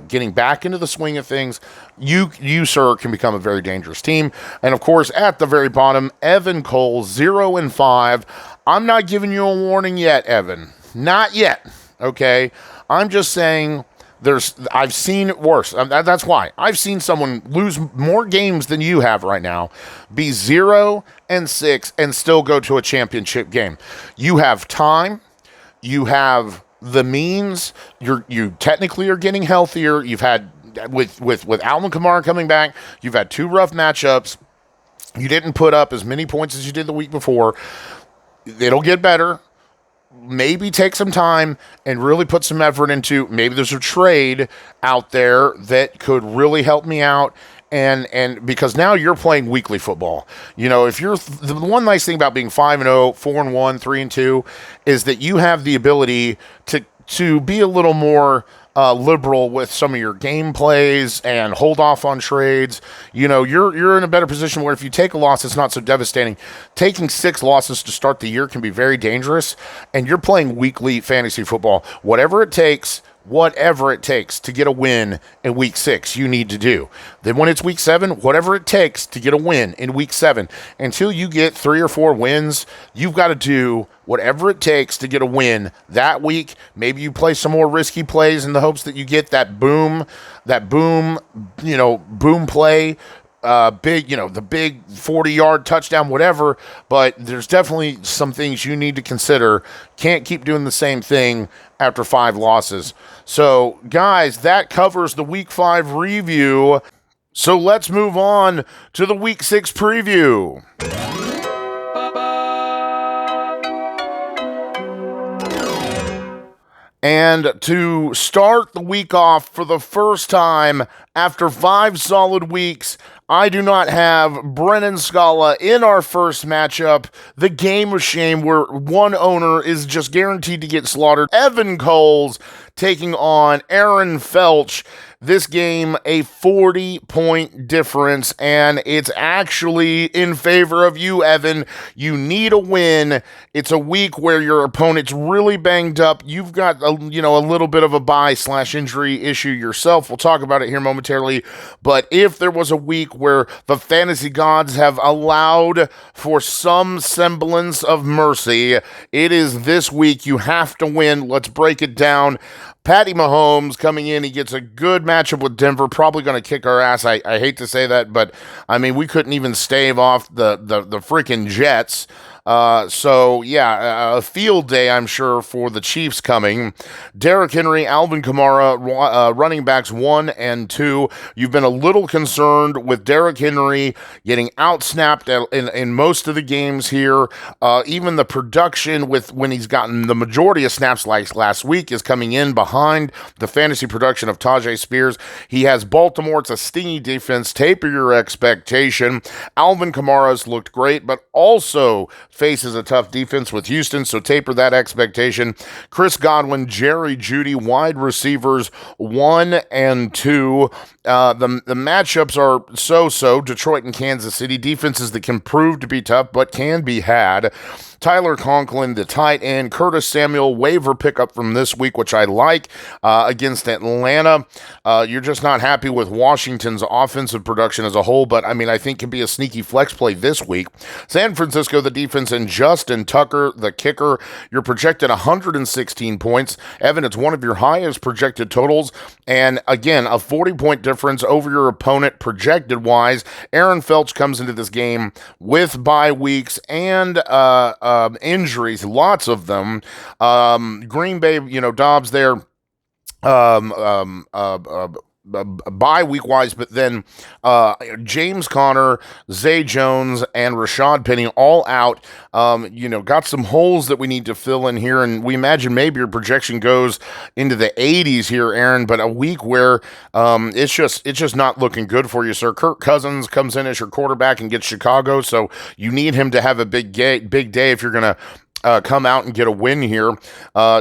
getting back into the swing of things, you sir can become a very dangerous team. And of course, at the very bottom, Evan Cole 0-5. I'm not giving you a warning yet, Evan. Not yet, okay? I'm just saying I've seen it worse. That's why. I've seen someone lose more games than you have right now, be 0-6, and still go to a championship game. You have time. You have the means. You technically are getting healthier. You've had, with Alvin Kamara coming back, you've had 2 rough matchups. You didn't put up as many points as you did the week before. It'll get better. Maybe take some time and really put some effort into, maybe there's a trade out there that could really help me out. And because now you're playing weekly football. If you're the one nice thing about being 5-0, 4-1, 3-2 is that you have the ability to be a little more liberal with some of your game plays and hold off on trades. You're in a better position where if you take a loss, it's not so devastating. Taking 6 losses to start the year can be very dangerous, and you're playing weekly fantasy football. Whatever it takes to get a win in week 6, you need to do. Then when it's week 7, whatever it takes to get a win in week 7, until you get 3 or 4 wins, you've got to do whatever it takes to get a win that week. Maybe you play some more risky plays in the hopes that you get that boom play, the big 40-yard touchdown, whatever. But there's definitely some things you need to consider. Can't keep doing the same thing after 5 losses. So, guys, that covers the Week 5 review. So let's move on to the Week 6 preview. And to start the week off for the first time after 5 solid weeks, I do not have Brennan Scala in our first matchup. The game of shame where one owner is just guaranteed to get slaughtered. Evan Coles taking on Aaron Felch. This game, a 40-point difference, and it's actually in favor of you, Evan. You need a win. It's a week where your opponent's really banged up. You've got a little bit of a bye/injury issue yourself. We'll talk about it here momentarily. But if there was a week where the fantasy gods have allowed for some semblance of mercy, it is this week. You have to win. Let's break it down. Patty Mahomes coming in, he gets a good matchup with Denver, probably going to kick our ass. I hate to say that, but I mean, we couldn't even stave off the freaking Jets. A field day, I'm sure, for the Chiefs coming. Derrick Henry, Alvin Kamara, running backs 1 and 2. You've been a little concerned with Derrick Henry getting outsnapped in most of the games here. Even the production when he's gotten the majority of snaps like last week is coming in behind the fantasy production of Tajay Spears. He has Baltimore. It's a stingy defense. Taper your expectation. Alvin Kamara's looked great, but also faces a tough defense with Houston, so taper that expectation. Chris Godwin, Jerry Jeudy, wide receivers 1 and 2. The matchups are so-so. Detroit and Kansas City, defenses that can prove to be tough but can be had. Tyler Conklin, the tight end. Curtis Samuel, waiver pickup from this week, which I like, against Atlanta. You're just not happy with Washington's offensive production as a whole, but I mean, I think can be a sneaky flex play this week. San Francisco, the defense, and Justin Tucker, the kicker. You're projected 116 points. Evan, it's one of your highest projected totals, and again, a 40-point difference over your opponent projected-wise. Aaron Felch comes into this game with bye weeks and injuries, lots of them. Green Bay, Dobbs there. Bye week wise, but then James Conner, Zay Jones, and Rashad Penny all out. Got some holes that we need to fill in here, and we imagine maybe your projection goes into the 80s here, Aaron. But a week where it's just not looking good for you, sir. Kirk Cousins comes in as your quarterback and gets Chicago, so you need him to have a big day if you're gonna come out and get a win here.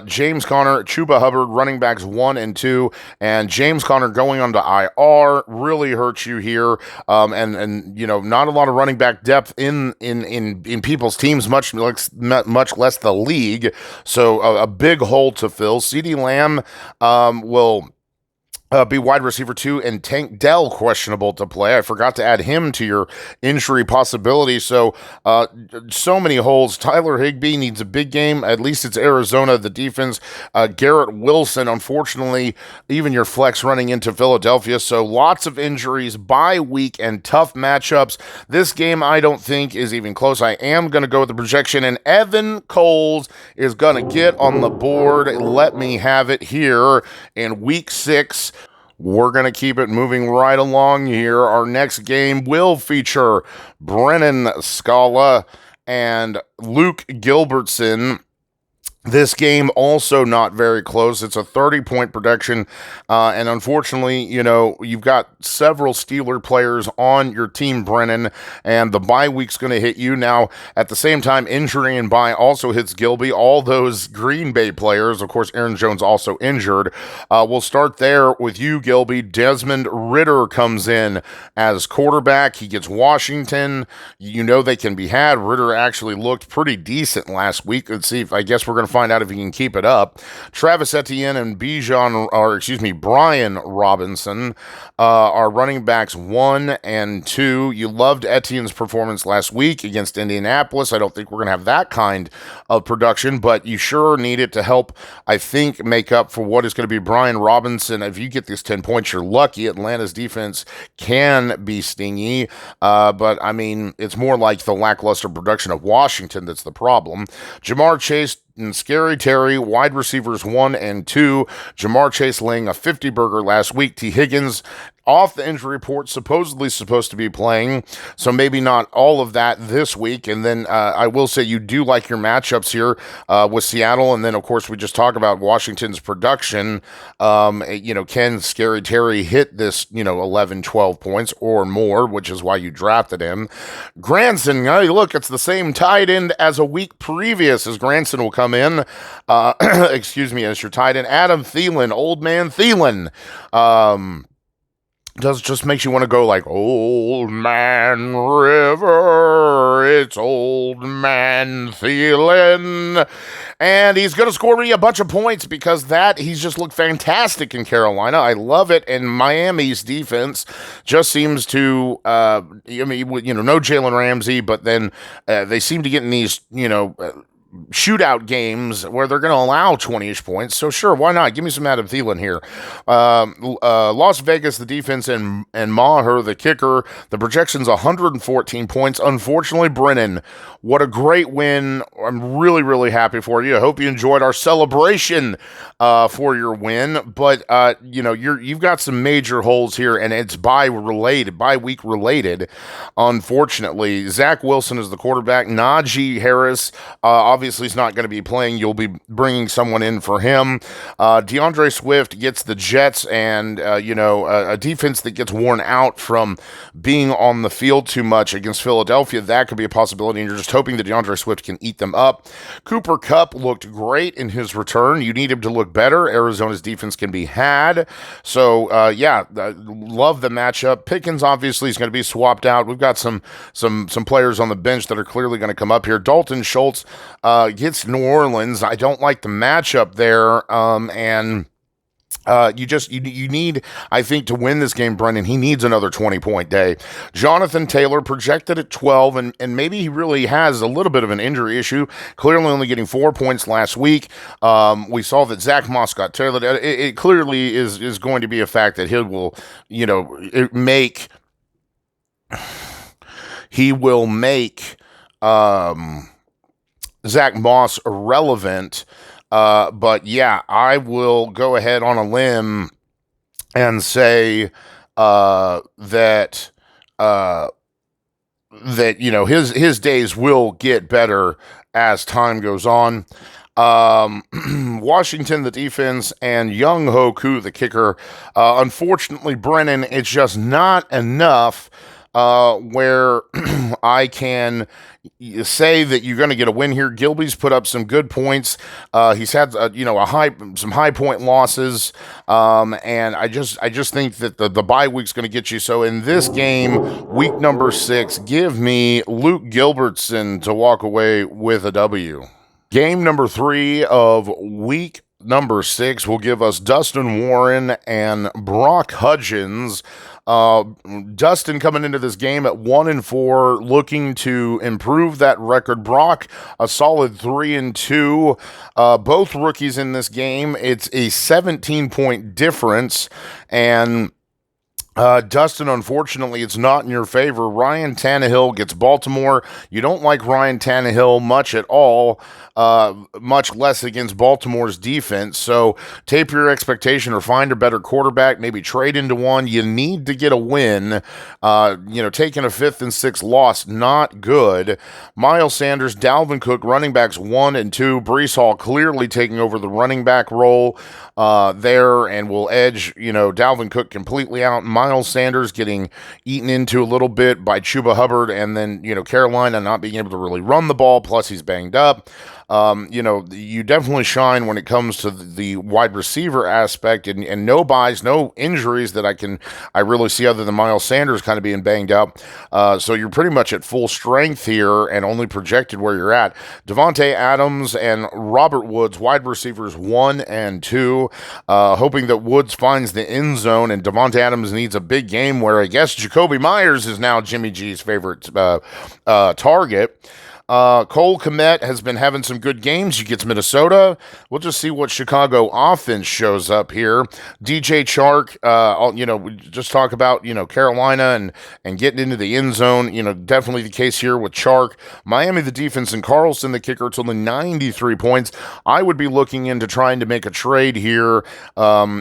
James Conner, Chuba Hubbard, running backs 1 and 2, and James Conner going on to IR really hurts you here. And not a lot of running back depth in people's teams, much less the league. So a big hole to fill. CeeDee Lamb will be wide receiver 2, and Tank Dell questionable to play. I forgot to add him to your injury possibility. So many holes. Tyler Higbee needs a big game. At least it's Arizona, the defense. Garrett Wilson, unfortunately, even your flex running into Philadelphia. So lots of injuries, bye week, and tough matchups. This game, I don't think, is even close. I am going to go with the projection, and Evan Coles is going to get on the board. Let me have it here in week 6. We're going to keep it moving right along here. Our next game will feature Brennan Scala and Luke Gilbertson. This game also not very close. It's a 30-point production, and unfortunately, you've got several Steeler players on your team, Brennan, and the bye week's going to hit you. Now, at the same time, injury and bye also hits Gilby. All those Green Bay players, of course, Aaron Jones also injured. We'll start there with you, Gilby. Desmond Ridder comes in as quarterback. He gets Washington. They can be had. Ridder actually looked pretty decent last week. Let's see if I guess we're going to find out if he can keep it up. Travis Etienne and Brian Robinson are running backs 1 and 2. You loved Etienne's performance last week against Indianapolis. I don't think we're going to have that kind of production, but you sure need it to help, I think, make up for what is going to be Brian Robinson. If you get these 10 points, you're lucky. Atlanta's defense can be stingy, but I mean, it's more like the lackluster production of Washington that's the problem. Jamar Chase and Scary Terry, wide receivers 1 and 2. Jamar Chase laying a 50-burger last week. T. Higgins off the injury report, supposedly supposed to be playing, so maybe not all of that this week. And then I will say you do like your matchups here with Seattle, and then of course we just talk about Washington's production. Can Scary Terry hit this 11, 12 points or more, which is why you drafted him. Granson, hey, look, it's the same tight end as a week previous, as Granson will come in, excuse me, as your tight end. Adam Thielen, old man Thielen, just makes you want to go like, Old Man River, it's Old Man Thielen. And he's going to score me a bunch of points because he's just looked fantastic in Carolina. I love it. And Miami's defense just seems to, no Jalen Ramsey, but then they seem to get in these, shootout games where they're going to allow 20-ish points. So sure, why not? Give me some Adam Thielen here. Las Vegas, the defense, and Maher, the kicker. The projection's 114 points. Unfortunately, Brennan, what a great win. I'm really, really happy for you. I hope you enjoyed our celebration for your win. But, you've got some major holes here, and it's bye-week related, unfortunately. Zach Wilson is the quarterback. Najee Harris, obviously he's not going to be playing. You'll be bringing someone in for him. DeAndre Swift gets the Jets, and, a defense that gets worn out from being on the field too much against Philadelphia. That could be a possibility, and you're just hoping that DeAndre Swift can eat them up. Cooper Kupp looked great in his return. You need him to look better. Arizona's defense can be had. So, love the matchup. Pickens obviously is going to be swapped out. We've got some players on the bench that are clearly going to come up here. Dalton Schultz gets New Orleans. I don't like the matchup there, you need, I think, to win this game, Brennan, he needs another 20-point day. Jonathan Taylor projected at 12, and maybe he really has a little bit of an injury issue, clearly only getting 4 points last week. We saw that Zach Moss got tailored. It clearly is going to be a fact that he will make Zach Moss irrelevant. But yeah, I will go ahead on a limb and say that his days will get better as time goes on. Washington, the defense, and Young Hoku, the kicker. Unfortunately, Brennan, it's just not enough where I can say that you're going to get a win here. Gilby's put up some good points. He's had some high point losses, and I just think that the bye week's going to get you. So in this game, week number 6, give me Luke Gilbertson to walk away with a W. Game number 3 of week number 6 will give us Dustin Warren and Brock Hudgens. Dustin coming into this game at 1-4, looking to improve that record. Brock, a solid 3-2. Both rookies in this game. It's a 17-point difference, and Dustin, unfortunately, it's not in your favor. Ryan Tannehill gets Baltimore. You don't like Ryan Tannehill much at all, much less against Baltimore's defense. So tape your expectation or find a better quarterback, maybe trade into one. You need to get a win. Taking a 5th and 6th loss, not good. Miles Sanders, Dalvin Cook, running backs 1 and 2. Breece Hall clearly taking over the running back role there and will edge, Dalvin Cook completely out. Miles Sanders getting eaten into a little bit by Chuba Hubbard, and then, Carolina not being able to really run the ball, plus he's banged up. You definitely shine when it comes to the wide receiver aspect, and no buys, no injuries that I really see other than Miles Sanders kind of being banged up. So you're pretty much at full strength here and only projected where you're at. Devontae Adams and Robert Woods, wide receivers 1 and 2, hoping that Woods finds the end zone, and Devontae Adams needs a big game where I guess Jacoby Myers is now Jimmy G's favorite target. Cole Kmet has been having some good games. He gets Minnesota. We'll just see what Chicago offense shows up here. DJ Chark, we just talk about, Carolina and getting into the end zone. Definitely the case here with Chark. Miami, the defense, and Carlson, the kicker. It's only 93 points. I would be looking into trying to make a trade here,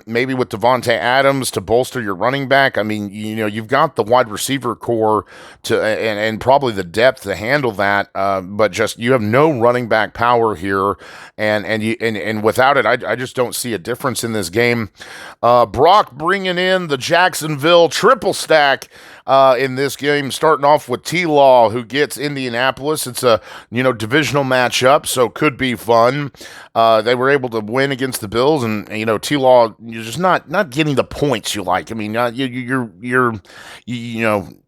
maybe with Devontae Adams to bolster your running back. I mean, you've got the wide receiver core and probably the depth to handle that. But just you have no running back power here, and without it, I just don't see a difference in this game. Brock bringing in the Jacksonville triple stack in this game, starting off with T-Law, who gets Indianapolis. It's a divisional matchup, so could be fun. They were able to win against the Bills, and T-Law, you're just not getting the points you like. I mean, you're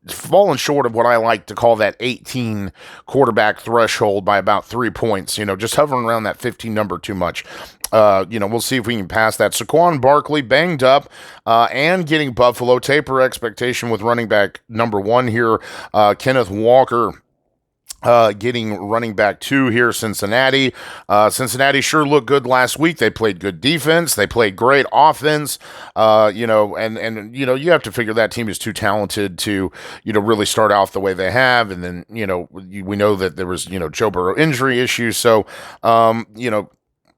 falling short of what I like to call that 18 quarterback threshold by about 3 points. Just hovering around that 15 number too much. We'll see if we can pass that. Saquon Barkley banged up and getting Buffalo. Taper expectation with running back number 1 here. Kenneth Walker getting running back 2 here, Cincinnati. Cincinnati sure looked good last week. They played good defense. They played great offense. You have to figure that team is too talented to, really start off the way they have. And then, we know that there was, Joe Burrow injury issues. So,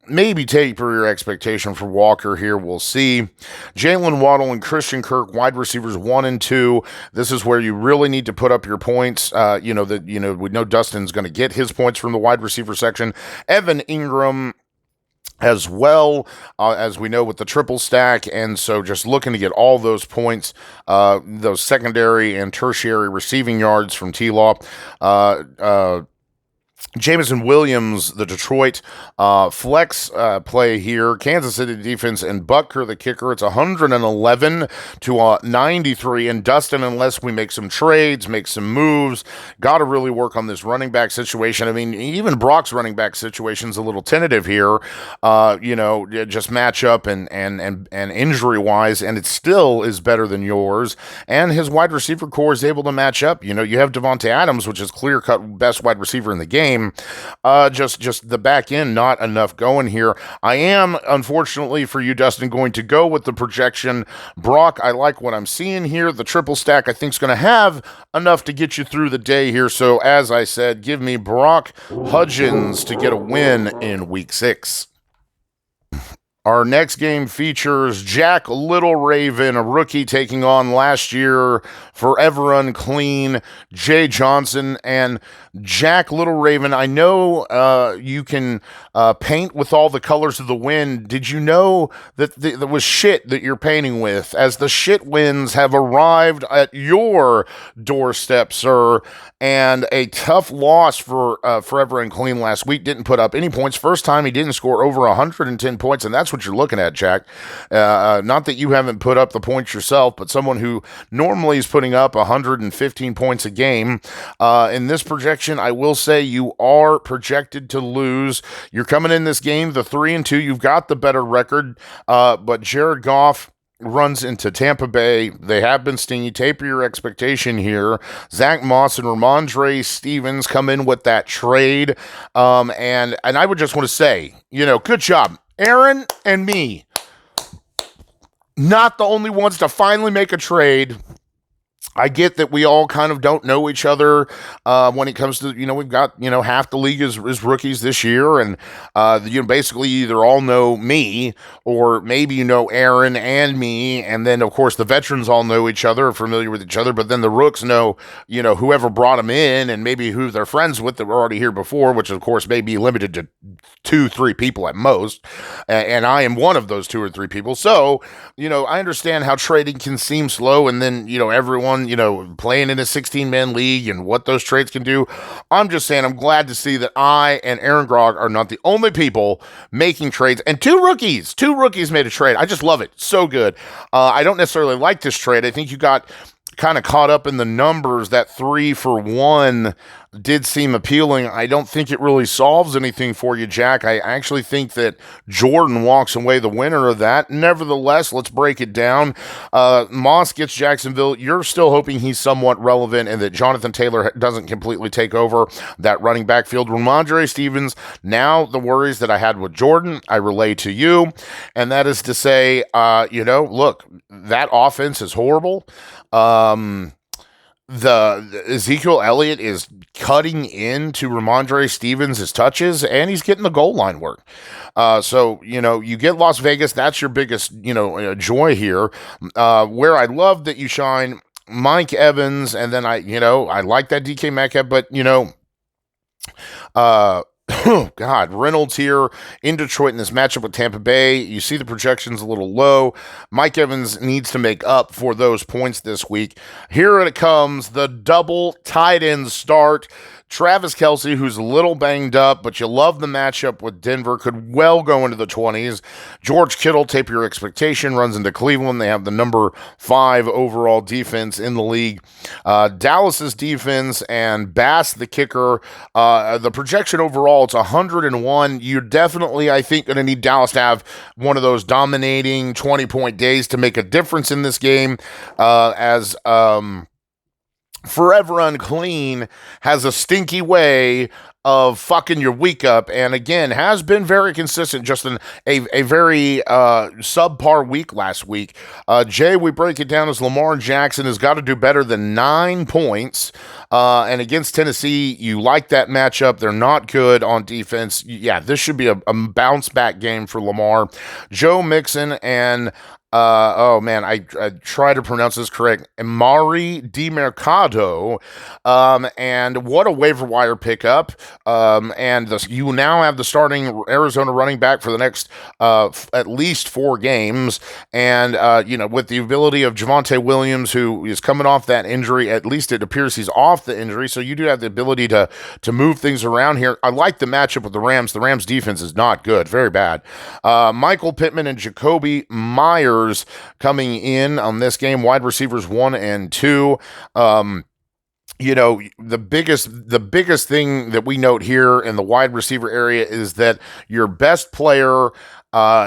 maybe taper your expectation for Walker here. We'll see. Jalen Waddle and Christian Kirk, wide receivers 1 and 2. This is where you really need to put up your points. We know Dustin's going to get his points from the wide receiver section. Evan Ingram as well, as we know, with the triple stack. And so just looking to get all those points, those secondary and tertiary receiving yards from T-Law. Jameson Williams, the Detroit flex play here. Kansas City defense and Butker, the kicker. It's 111 to 93. And Dustin, unless we make some trades, make some moves, got to really work on this running back situation. I mean, even Brock's running back situation's a little tentative here. Just matchup and injury wise, and it still is better than yours. And his wide receiver core is able to match up. You have Devontae Adams, which is clear cut best wide receiver in the game. Just the back end, not enough going here. I am, unfortunately for you, Dustin, going to go with the projection. Brock, I like what I'm seeing here. The triple stack, I think, is going to have enough to get you through the day here. So, as I said, give me Brock Hudgens to get a win in Week 6. Our next game features Jack Little Raven, a rookie taking on last year forever unclean Jay Johnson. And Jack Little Raven, I know you can paint with all the colors of the wind. Did you know that there was shit that you're painting with, as the shit winds have arrived at your doorstep, sir? And a tough loss for Forever Unclean last week. Didn't put up any points. First time he didn't score over 110 points, and that's what you're looking at, Jack. Not that you haven't put up the points yourself, but someone who normally is putting up 115 points a game. In this projection, I will say you are projected to lose. You're coming in this game, the 3-2. You've got the better record, but Jared Goff runs into Tampa Bay. They have been stingy. Taper your expectation here. Zach Moss and Ramondre Stevens come in with that trade. And I would just want to say, good job. Aaron and me, not the only ones to finally make a trade. I get that we all kind of don't know each other when it comes to, we've got, half the league is rookies this year. And, basically either all know me or maybe Aaron and me. And then, of course, the veterans all know each other, are familiar with each other. But then the rooks know, whoever brought them in and maybe who they're friends with that were already here before, which, of course, may be limited to 2-3 people at most. And I am one of those 2 or 3 people. So, I understand how trading can seem slow. And then, everyone, playing in a 16-man league and what those trades can do. I'm just saying I'm glad to see that I and Aaron Grog are not the only people making trades. And 2 rookies made a trade. I just love it. So good. I don't necessarily like this trade. I think you got kind of caught up in the numbers, that 3-for-1 did seem appealing. I don't think it really solves anything for you, Jack. I actually think that Jordan walks away the winner of that. Nevertheless, let's break it down. Moss gets Jacksonville. You're still hoping he's somewhat relevant and that Jonathan Taylor doesn't completely take over that running back field. Ramondre Stevens, now the worries that I had with Jordan, I relay to you. And that is to say, look, that offense is horrible. The Ezekiel Elliott is cutting into Ramondre Stevens' touches, and he's getting the goal line work. So, you get Las Vegas. That's your biggest, joy here. Where I love that you shine Mike Evans, and then I like that DK Metcalf, but, oh, God, Reynolds here in Detroit in this matchup with Tampa Bay. You see the projections a little low. Mike Evans needs to make up for those points this week. Here it comes, the double tight end start. Travis Kelce, who's a little banged up, but you love the matchup with Denver, could well go into the 20s. George Kittle, tape your expectation, runs into Cleveland. They have the number 5 overall defense in the league. Dallas's defense and Bass, the kicker, the projection overall, it's 101. You're definitely, I think, going to need Dallas to have one of those dominating 20-point days to make a difference in this game, as Forever Unclean has a stinky way of fucking your week up, and again, has been very consistent, just in a very subpar week last week. Jay, we break it down as Lamar Jackson has got to do better than 9 points, and against Tennessee, you like that matchup. They're not good on defense. Yeah, this should be a bounce-back game for Lamar. Joe Mixon and I try to pronounce this correct. Amari DiMercado, and what a waiver wire pickup. You now have the starting Arizona running back for the next at least 4 games, and with the ability of Javonte Williams, who is coming off that injury, at least it appears he's off the injury, so you do have the ability to move things around here. I like the matchup with the Rams. The Rams defense is not good, very bad. Michael Pittman and Jacoby Myers coming in on this game, wide receivers 1 and 2. The biggest thing that we note here in the wide receiver area is that your best player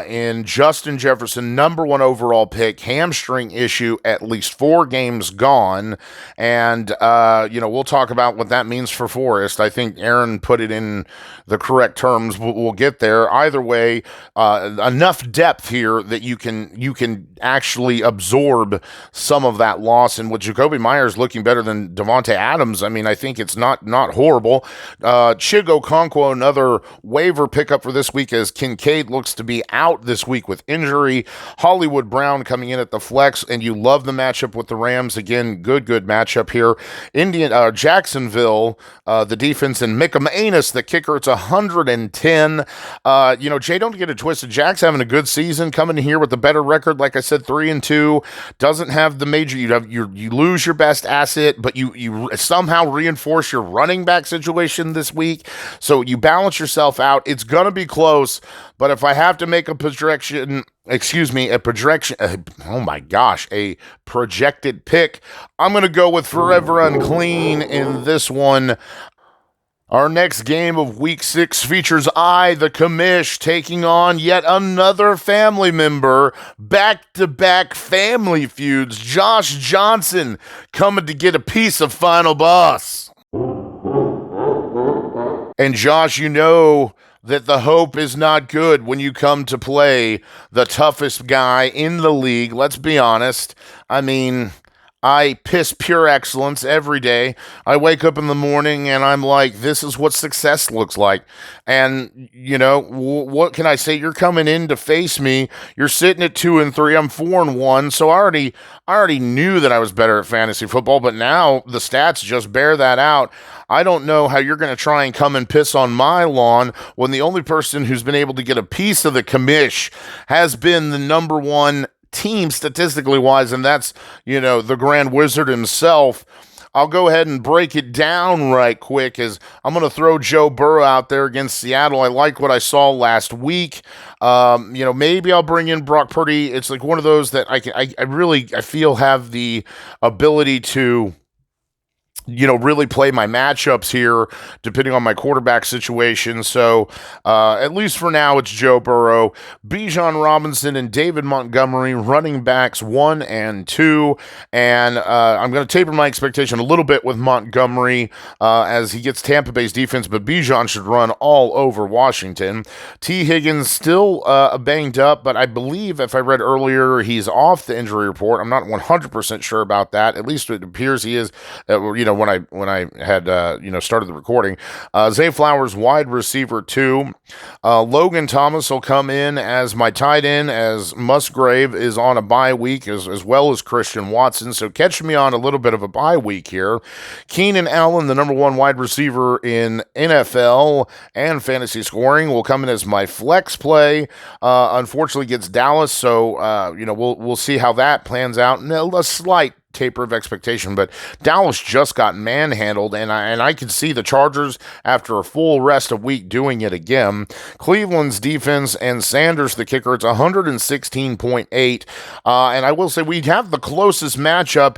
in Justin Jefferson, number 1 overall pick, hamstring issue, at least 4 games gone. And, we'll talk about what that means for Forrest. I think Aaron put it in the correct terms. We'll get there. Either way, enough depth here that you can actually absorb some of that loss. And with Jacoby Myers looking better than Devontae Adams, I mean, I think it's not horrible. Chigo Okonkwo, another waiver pickup for this week, as Kincaid looks to be out this week with injury. Hollywood Brown coming in at the flex, and you love the matchup with the Rams. Again, good matchup here. Jacksonville, the defense, and Micah Manus, the kicker. It's 110. Jay, don't get it twisted. Jack's having a good season, coming in here with a better record. Like I said, 3-2. Doesn't have the major. You lose your best asset, but you somehow reinforce your running back situation this week. So you balance yourself out. It's gonna be close. But if I have to make a projected pick, I'm going to go with Forever Unclean in this one. Our next game of Week 6 features the commish, taking on yet another family member. Back-to-back family feuds. Josh Johnson coming to get a piece of Final Boss. And Josh, that the hope is not good when you come to play the toughest guy in the league. Let's be honest. I mean, I piss pure excellence every day. I wake up in the morning and I'm like, this is what success looks like. And, what can I say? You're coming in to face me. You're sitting at 2-3. I'm 4-1. So I already knew that I was better at fantasy football, but now the stats just bear that out. I don't know how you're going to try and come and piss on my lawn when the only person who's been able to get a piece of the commish has been the number 1 team statistically wise, and that's the Grand Wizard himself. I'll go ahead and break it down right quick, as I'm going to throw Joe Burrow out there against Seattle. I like what I saw last week. Maybe I'll bring in Brock Purdy. It's like one of those that I feel have the ability to really play my matchups here, depending on my quarterback situation. So, at least for now, it's Joe Burrow, Bijan Robinson, and David Montgomery, running backs 1 and 2. And I'm going to taper my expectation a little bit with Montgomery as he gets Tampa Bay's defense, but Bijan should run all over Washington. T. Higgins still banged up, but I believe, if I read earlier, he's off the injury report. I'm not 100% sure about that. At least it appears he is, when I had started the recording. Zay Flowers, wide receiver 2. Logan Thomas will come in as my tight end, as Musgrave is on a bye week, as well as Christian Watson. So catch me on a little bit of a bye week here. Keenan Allen, the number 1 wide receiver in NFL and fantasy scoring, will come in as my flex play. Unfortunately, gets Dallas, so we'll see how that plans out. And a slight taper of expectation, but Dallas just got manhandled, and I can see the Chargers after a full rest of week doing it again. Cleveland's defense and Sanders, the kicker, it's 116.8, and I will say we have the closest matchup,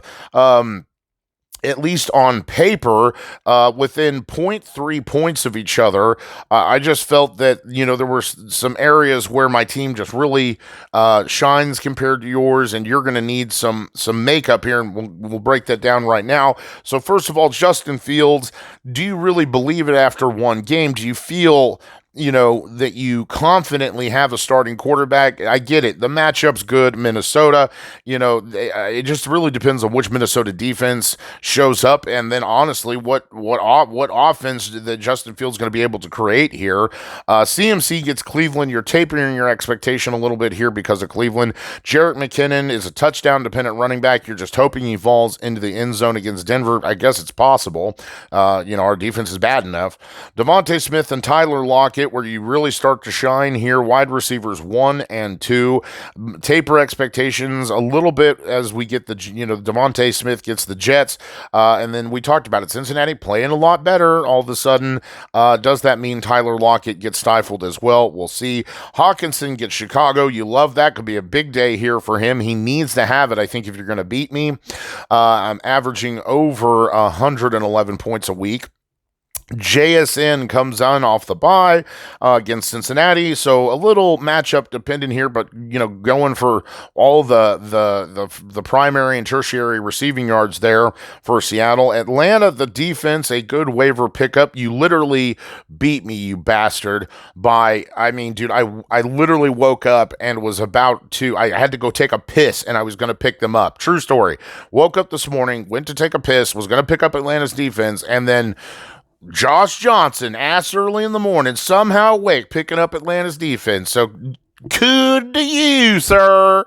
at least on paper, within 0.3 points of each other. I just felt that, there were some areas where my team just really shines compared to yours, and you're going to need some makeup here, and we'll break that down right now. So first of all, Justin Fields, do you really believe it after one game? Do you feel that you confidently have a starting quarterback? I get it. The matchup's good. Minnesota, it just really depends on which Minnesota defense shows up. And then honestly, what offense that Justin Fields is going to be able to create here. CMC gets Cleveland. You're tapering your expectation a little bit here because of Cleveland. Jarrett McKinnon is a touchdown dependent running back. You're just hoping he falls into the end zone against Denver. I guess it's possible. Our defense is bad enough. Devontae Smith and Tyler Lockett, where you really start to shine here, wide receivers 1 and 2. Taper expectations a little bit as we get Devontae Smith gets the Jets, and then we talked about it. Cincinnati playing a lot better all of a sudden. Does that mean Tyler Lockett gets stifled as well? We'll see. Hawkinson gets Chicago. You love that. Could be a big day here for him. He needs to have it, I think, if you're going to beat me. I'm averaging over 111 points a week. JSN comes on off the bye against Cincinnati, so a little matchup dependent here, but going for all the primary and tertiary receiving yards there for Seattle. Atlanta, the defense, a good waiver pickup. You literally beat me, you bastard. I literally woke up and was about to. I had to go take a piss, and I was going to pick them up. True story. Woke up this morning, went to take a piss, was going to pick up Atlanta's defense, and then Josh Johnson, ass early in the morning, somehow awake, picking up Atlanta's defense. So, good to you, sir.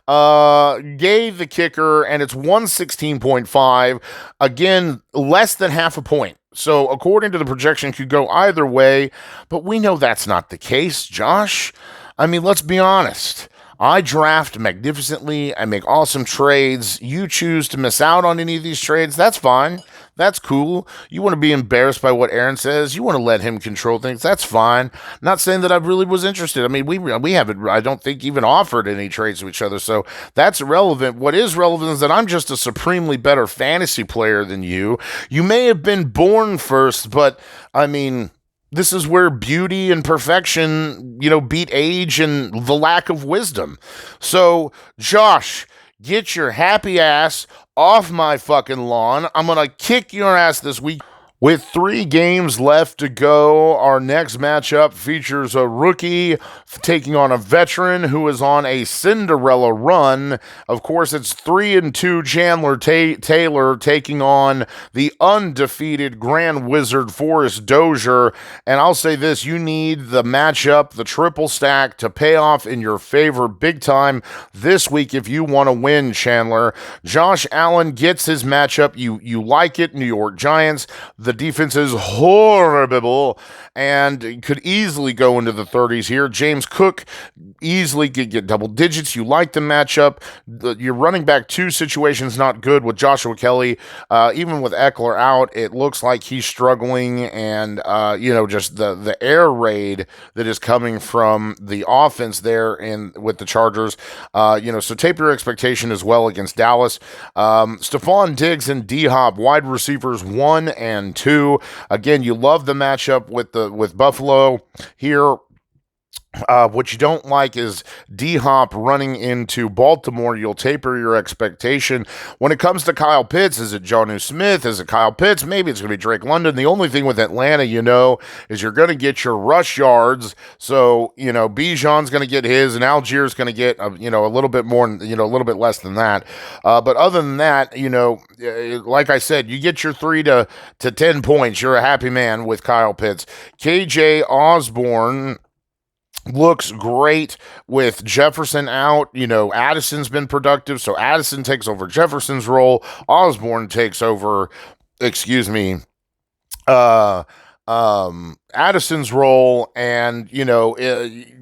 Gave the kicker, and it's 116.5. Again, less than half a point. So, according to the projection, could go either way, but we know that's not the case, Josh. I mean, let's be honest. I draft magnificently. I make awesome trades. You choose to miss out on any of these trades. That's fine. That's cool. You want to be embarrassed by what Aaron says. You want to let him control things. That's fine. Not saying that I really was interested. I mean, we haven't, I don't think, even offered any trades to each other. So that's irrelevant. What is relevant is that I'm just a supremely better fantasy player than you. You may have been born first, but I mean, this is where beauty and perfection, beat age and the lack of wisdom. So, Josh, get your happy ass off my fucking lawn. I'm going to kick your ass this week. With 3 games left to go, our next matchup features a rookie taking on a veteran who is on a Cinderella run. Of course, it's 3-2 Chandler Taylor taking on the undefeated Grand Wizard Forrest Dozier. And I'll say this, you need the matchup, the triple stack, to pay off in your favor big time this week if you want to win, Chandler. Josh Allen gets his matchup. You like it, New York Giants. The The defense is horrible and could easily go into the 30s here. James Cook easily could get double digits. You like the matchup. Your running back 2 situation's not good with Joshua Kelly. Even with Eckler out, it looks like he's struggling, and just the air raid that is coming from the offense there with the Chargers. So taper your expectation as well against Dallas. Stephon Diggs and D-Hop, wide receivers 1 and 2. Again, you love the matchup with Buffalo here. What you don't like is D-Hop running into Baltimore. You'll taper your expectation. When it comes to Kyle Pitts, is it Jonnu Smith? Is it Kyle Pitts? Maybe it's going to be Drake London. The only thing with Atlanta, is you're going to get your rush yards. So, Bijan's going to get his, and Algier's going to get, a little bit more, a little bit less than that. But other than that, like I said, you get your 3 to 10 points. You're a happy man with Kyle Pitts. KJ Osborne looks great with Jefferson out. Addison's been productive, so Addison takes over Jefferson's role. Osborne takes over, Addison's role, and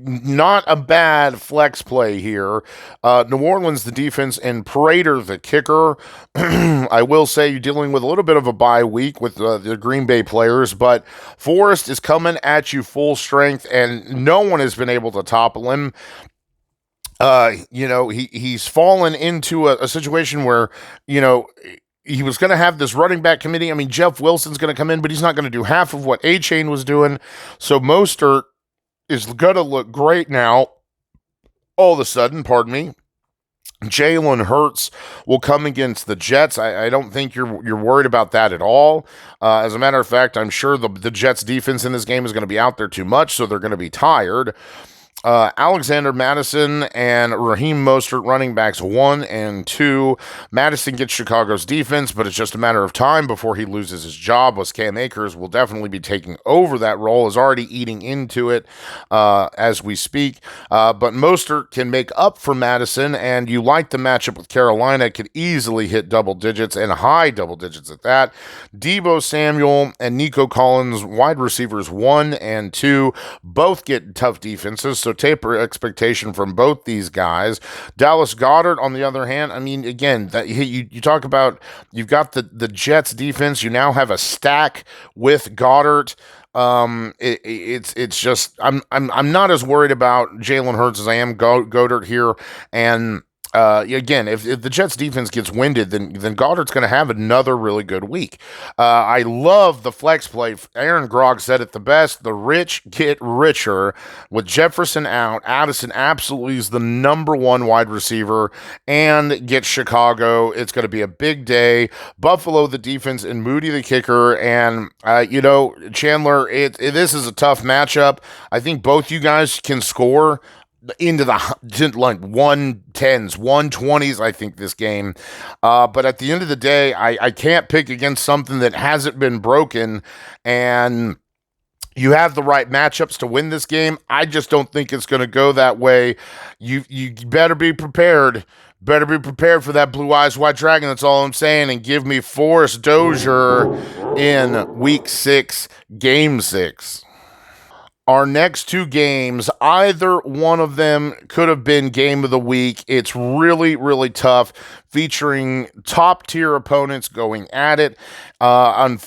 not a bad flex play here. New Orleans the defense, and Prater the kicker. I will say you're dealing with a little bit of a bye week with the Green Bay players, but Forrest is coming at you full strength, and no one has been able to topple him. He's fallen into a situation where he was going to have this running back committee. I mean, Jeff Wilson's going to come in, but he's not going to do half of what A-Chain was doing. So Mostert is going to look great now. All of a sudden, pardon me, Jalen Hurts will come against the Jets. I don't think you're worried about that at all. As a matter of fact, I'm sure the Jets defense in this game is going to be out there too much, so they're going to be tired. Alexander Madison and Raheem Mostert, running backs 1 and 2. Madison gets Chicago's defense, but it's just a matter of time before he loses his job. As Cam Akers will definitely be taking over that role, is already eating into it as we speak. But Mostert can make up for Madison, and you like the matchup with Carolina. Could easily hit double digits, and high double digits at that. Deebo Samuel and Nico Collins, wide receivers 1 and 2, both get tough defenses, so taper expectation from both these guys. Dallas Goedert, on the other hand, I mean, again, you talk about, you've got the Jets defense. You now have a stack with Goddard. It's just I'm not as worried about Jalen Hurts as I am Goddard here. And again, if the Jets defense gets winded, then Goddard's going to have another really good week. I love the flex play. Aaron Grog said it the best: the rich get richer. With Jefferson out, Addison absolutely is the number 1 wide receiver, and get Chicago. It's going to be a big day. Buffalo the defense, and Moody the kicker. And Chandler, this is a tough matchup. I think both you guys can score into the 110s, 120s, I think, this game. But at the end of the day, I can't pick against something that hasn't been broken, and you have the right matchups to win this game. I just don't think it's going to go that way. You better be prepared. Better be prepared for that Blue Eyes White Dragon. That's all I'm saying. And give me Forrest Dozier in Week 6, Game 6. Our next 2 games, either one of them could have been game of the week. It's really, really tough, featuring top-tier opponents going at it. Somebody's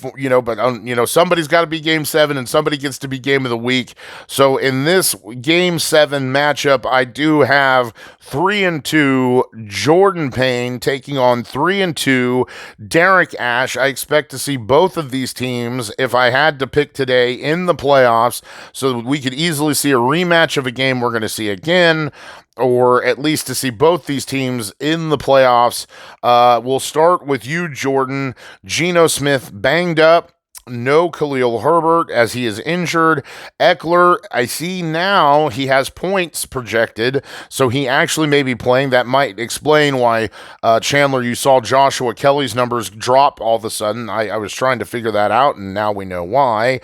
got to be Game 7, and somebody gets to be game of the week. So in this Game 7 matchup, I do have 3-2 Jordan Payne taking on 3-2 Derek Ash. I expect to see both of these teams, if I had to pick today, in the playoffs. So we could easily see a rematch of a game we're going to see again, or at least to see both these teams in the playoffs. We'll start with you, Jordan. Geno Smith banged up. No Khalil Herbert, as he is injured. Eckler, I see now he has points projected, so he actually may be playing. That might explain why, Chandler, you saw Joshua Kelly's numbers drop all of a sudden. I was trying to figure that out, and now we know why.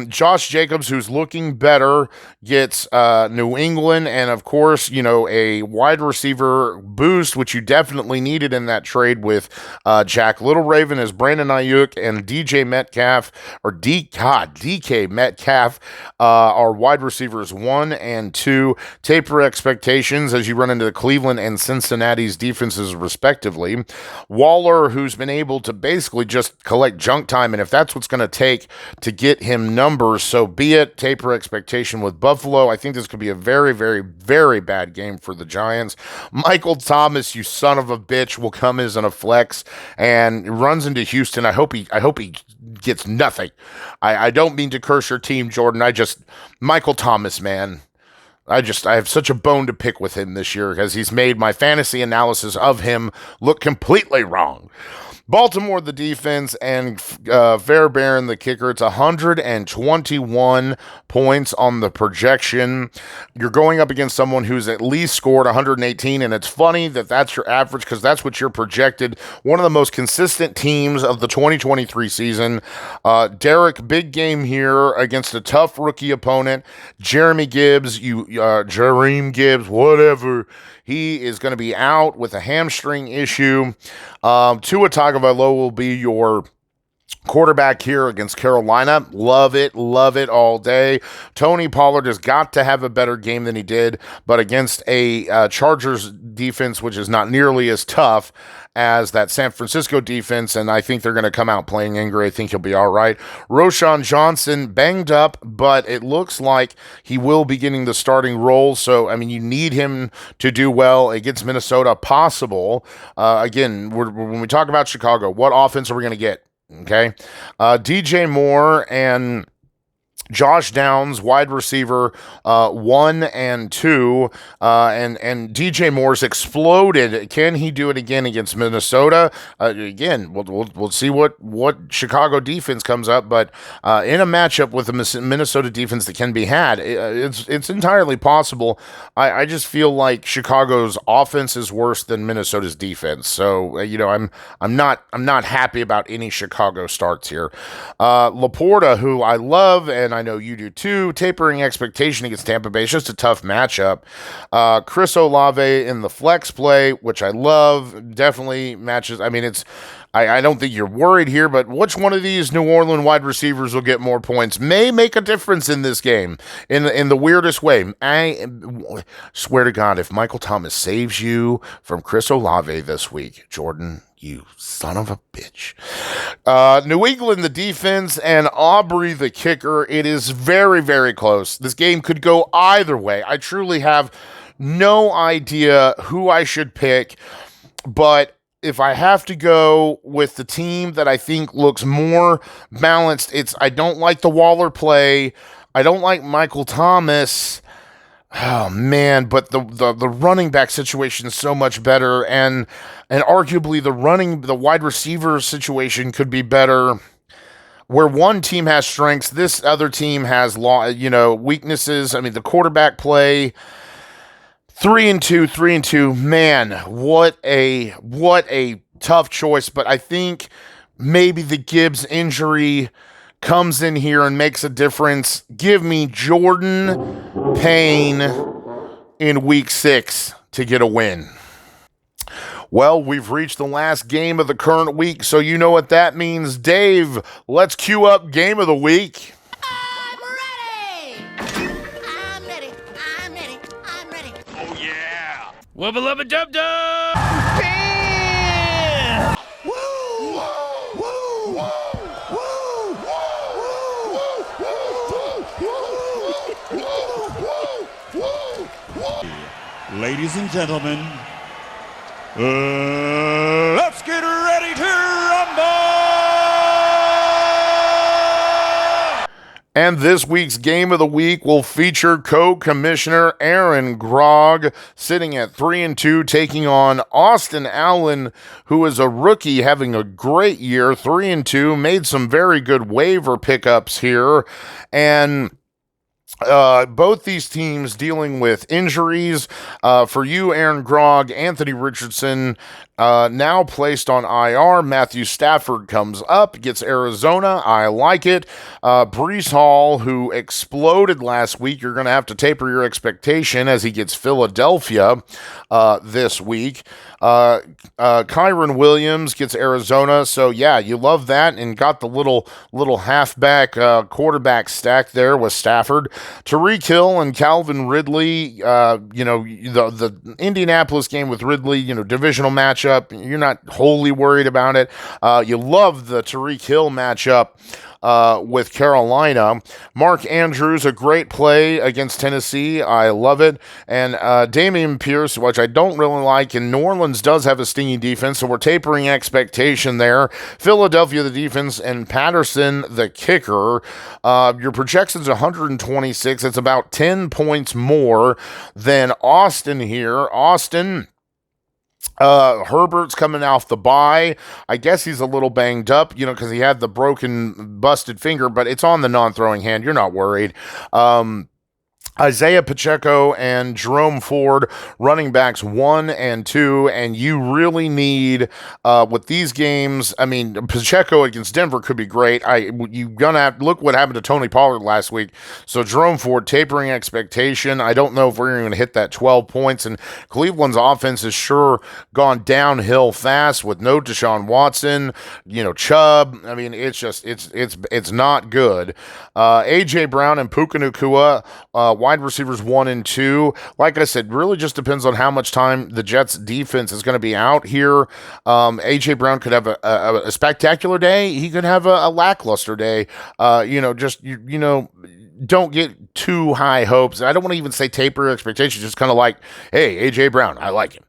Josh Jacobs, who's looking better, gets New England, and of course, a wide receiver boost, which you definitely needed in that trade with Jack Little Raven as Brandon Ayuk and DJ Metcalf, or DK Metcalf, are wide receivers 1 and 2. Taper expectations as you run into the Cleveland and Cincinnati's defenses, respectively. Waller, who's been able to basically just collect junk time, and if that's what's going to take to get him numbers, so be it. Taper expectation with Buffalo. I think this could be a very, very, very bad game for the Giants. Michael Thomas, you son of a bitch, will come as a flex and runs into Houston. I hope he gets nothing. I don't mean to curse your team, Jordan. Michael Thomas, man. I have such a bone to pick with him this year because he's made my fantasy analysis of him look completely wrong. Baltimore, the defense, and Fairbairn, the kicker. It's 121 points on the projection. You're going up against someone who's at least scored 118, and it's funny that that's your average because that's what you're projected. One of the most consistent teams of the 2023 season. Derek, big game here against a tough rookie opponent. Jeremy Gibbs, Jareem Gibbs, whatever. He is going to be out with a hamstring issue. Tua Tagovailoa will be your quarterback here against Carolina. Love it all day. Tony Pollard has got to have a better game than he did, but against a Chargers defense, which is not nearly as tough as that San Francisco defense, and I think they're going to come out playing angry. I think he'll be all right. Roshan Johnson, banged up, but it looks like he will be getting the starting role, so, I mean, you need him to do well against Minnesota, possible. Again, when we talk about Chicago, what offense are we going to get? Okay. DJ Moore and Josh Downs, wide receiver 1 and 2, and DJ Moore's exploded. Can he do it again against Minnesota? Again, we'll see what Chicago defense comes up, but in a matchup with the Minnesota defense that can be had, it's entirely possible. I just feel like Chicago's offense is worse than Minnesota's defense, so I'm not happy about any Chicago starts here. Laporta, who I love, and I know you do too, tapering expectation against Tampa Bay. It's just a tough matchup. Chris Olave in the flex play, which I love, definitely matches. I mean, I don't think you're worried here, but which one of these New Orleans wide receivers will get more points may make a difference in this game in the weirdest way. I swear to God, if Michael Thomas saves you from Chris Olave this week, Jordan, you son of a bitch. New England, the defense, and Aubrey, the kicker. It is very, very close. This game could go either way. I truly have no idea who I should pick, but if I have to go with the team that I think looks more balanced, I don't like the Waller play. I don't like Michael Thomas. Oh man, but the running back situation is so much better, and arguably the wide receiver situation could be better. Where one team has strengths, this other team has weaknesses. I mean, the quarterback play, 3-2. Man, what a tough choice. But I think maybe the Gibbs injury comes in here and makes a difference. Give me Jordan Payne in week 6 to get a win. Well, we've reached the last game of the current week, so you know what that means. Dave, let's cue up game of the week. I'm ready! I'm ready. Oh, yeah. Wubba lubba dub dub! Ladies and gentlemen, let's get ready to rumble! And this week's game of the week will feature co-commissioner Aaron Grog sitting at 3-2, taking on Austin Allen, who is a rookie having a great year, 3-2, made some very good waiver pickups here, and Both these teams dealing with injuries. For you, Aaron Grog, Anthony Richardson now placed on IR. Matthew Stafford comes up, gets Arizona. I like it. Brees Hall, who exploded last week, you're going to have to taper your expectation as he gets Philadelphia this week. Kyron Williams gets Arizona. So, yeah, you love that, and got the little halfback quarterback stack there with Stafford. Tyreek Hill and Calvin Ridley, the Indianapolis game with Ridley, divisional matchup. You're not wholly worried about it. You love the Tyreek Hill matchup with Carolina. Mark Andrews, a great play against Tennessee. I love it. And Dameon Pierce, which I don't really like, and New Orleans does have a stingy defense, so we're tapering expectation there. Philadelphia, the defense, and Patterson, the kicker. Your projection's 126. It's about 10 points more than Austin here. Austin... Herbert's coming off the bye. I guess he's a little banged up, because he had the busted finger, but it's on the non-throwing hand. You're not worried. Isaiah Pacheco and Jerome Ford, running backs 1 and 2, and you really need, with these games, Pacheco against Denver could be great. You're gonna have look what happened to Tony Pollard last week. So Jerome Ford, tapering expectation. I don't know if we're going to hit that 12 points, and Cleveland's offense has sure gone downhill fast with no Deshaun Watson, Chubb. It's not good. AJ Brown and Puka Nacua, wide receivers 1 and 2. Like I said, really just depends on how much time the Jets defense is going to be out here. AJ Brown could have a spectacular day. He could have a lackluster day. Don't get too high hopes. I don't want to even say taper expectations, just kind of like, hey, AJ Brown, I like him.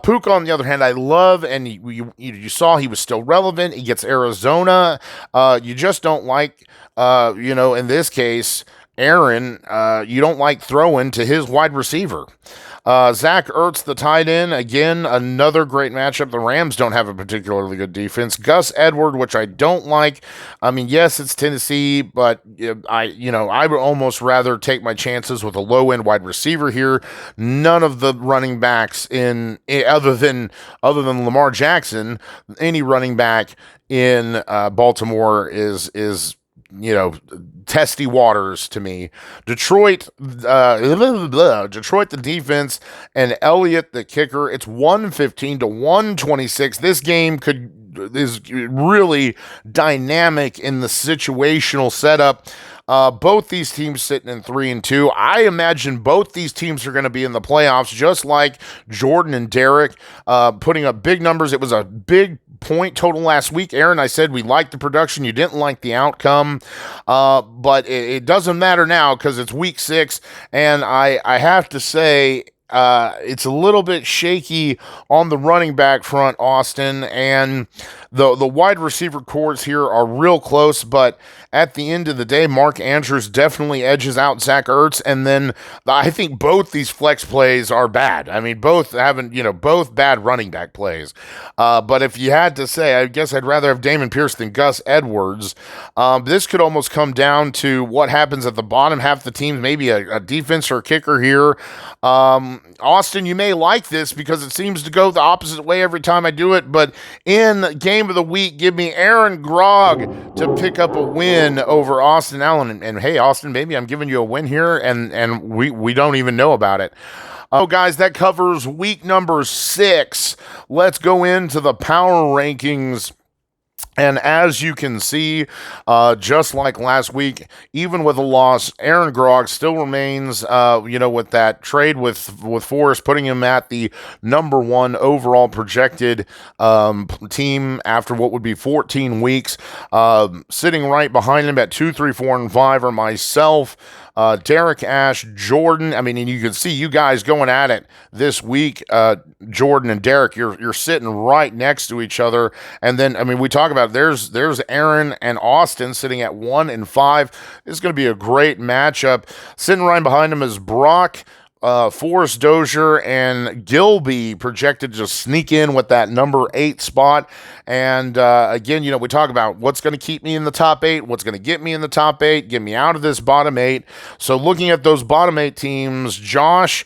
Puka, on the other hand, I love, and you saw he was still relevant. He gets Arizona. You just don't like, in this case, Aaron, you don't like throwing to his wide receiver. Zach Ertz, the tight end, again, another great matchup. The Rams don't have a particularly good defense. Gus Edward, which I don't like. Yes, it's Tennessee, but I would almost rather take my chances with a low-end wide receiver here. None of the running backs other than Lamar Jackson, any running back in Baltimore is testy waters to me. Detroit, the defense, and Elliott, the kicker. It's 115 to 126. This game is really dynamic in the situational setup. Both these teams sitting in 3 and 2. I imagine both these teams are going to be in the playoffs, just like Jordan and Derek, putting up big numbers. It was a big point total last week. Aaron, I said we liked the production. You didn't like the outcome, but it doesn't matter now because it's week 6, and I have to say, it's a little bit shaky on the running back front, Austin, and the wide receiver cores here are real close, but at the end of the day, Mark Andrews definitely edges out Zach Ertz, and then I think both these flex plays are bad. Both bad running back plays. But if you had to say, I guess I'd rather have Dameon Pierce than Gus Edwards. This could almost come down to what happens at the bottom half of the team, maybe a defense or a kicker here. Austin, you may like this because it seems to go the opposite way every time I do it, but in game of the week, give me Aaron Grog to pick up a win over Austin Allen. And hey, Austin, maybe I'm giving you a win here, and we don't even know about it. Oh, guys, that covers week number 6. Let's go into the power rankings. And as you can see, just like last week, even with a loss, Aaron Grog still remains, with that trade with Forrest, putting him at the number 1 overall projected team after what would be 14 weeks. Sitting right behind him at 2, 3, 4, and 5 are myself, Derek, Ash, Jordan. And you can see you guys going at it this week. Jordan and Derek, you're sitting right next to each other. And then, we talk about there's Aaron and Austin sitting at 1 and 5. This is going to be a great matchup. Sitting right behind him is Brock, Forrest Dozier and Gilby projected to sneak in with that number 8 spot. And again, we talk about what's going to keep me in the top 8, what's going to get me in the top 8, get me out of this bottom 8. So looking at those bottom 8 teams, Josh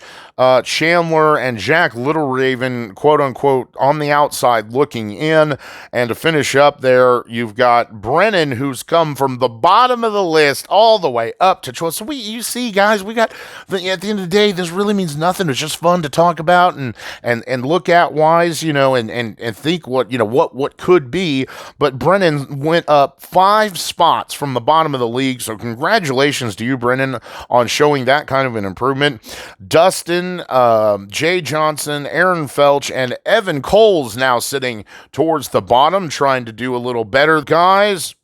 Chandler and Jack Little Raven, quote unquote, on the outside looking in. And to finish up there, you've got Brennan, who's come from the bottom of the list all the way up to 12. So you see, guys, we got at the end of the day, this really means nothing. It's just fun to talk about and look at wise, and think what could be. But Brennan went up 5 spots from the bottom of the league. So congratulations to you, Brennan, on showing that kind of an improvement. Dustin, Jay Johnson, Aaron Felch, and Evan Cole's now sitting towards the bottom, trying to do a little better. Guys,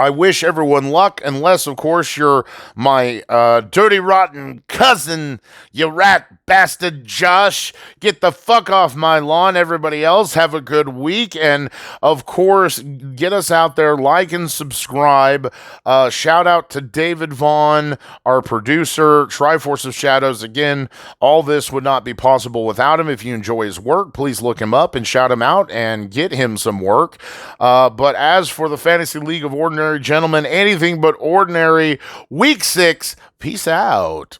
I wish everyone luck, unless, of course, you're my dirty, rotten cousin, you rat bastard Josh. Get the fuck off my lawn. Everybody else, have a good week. And, of course, get us out there, like and subscribe. Shout out to David Vaughn, our producer, Triforce of Shadows. Again, all this would not be possible without him. If you enjoy his work, please look him up and shout him out and get him some work. But as for the Fantasy League of Ordinary Gentlemen, anything but ordinary, week 6, peace out.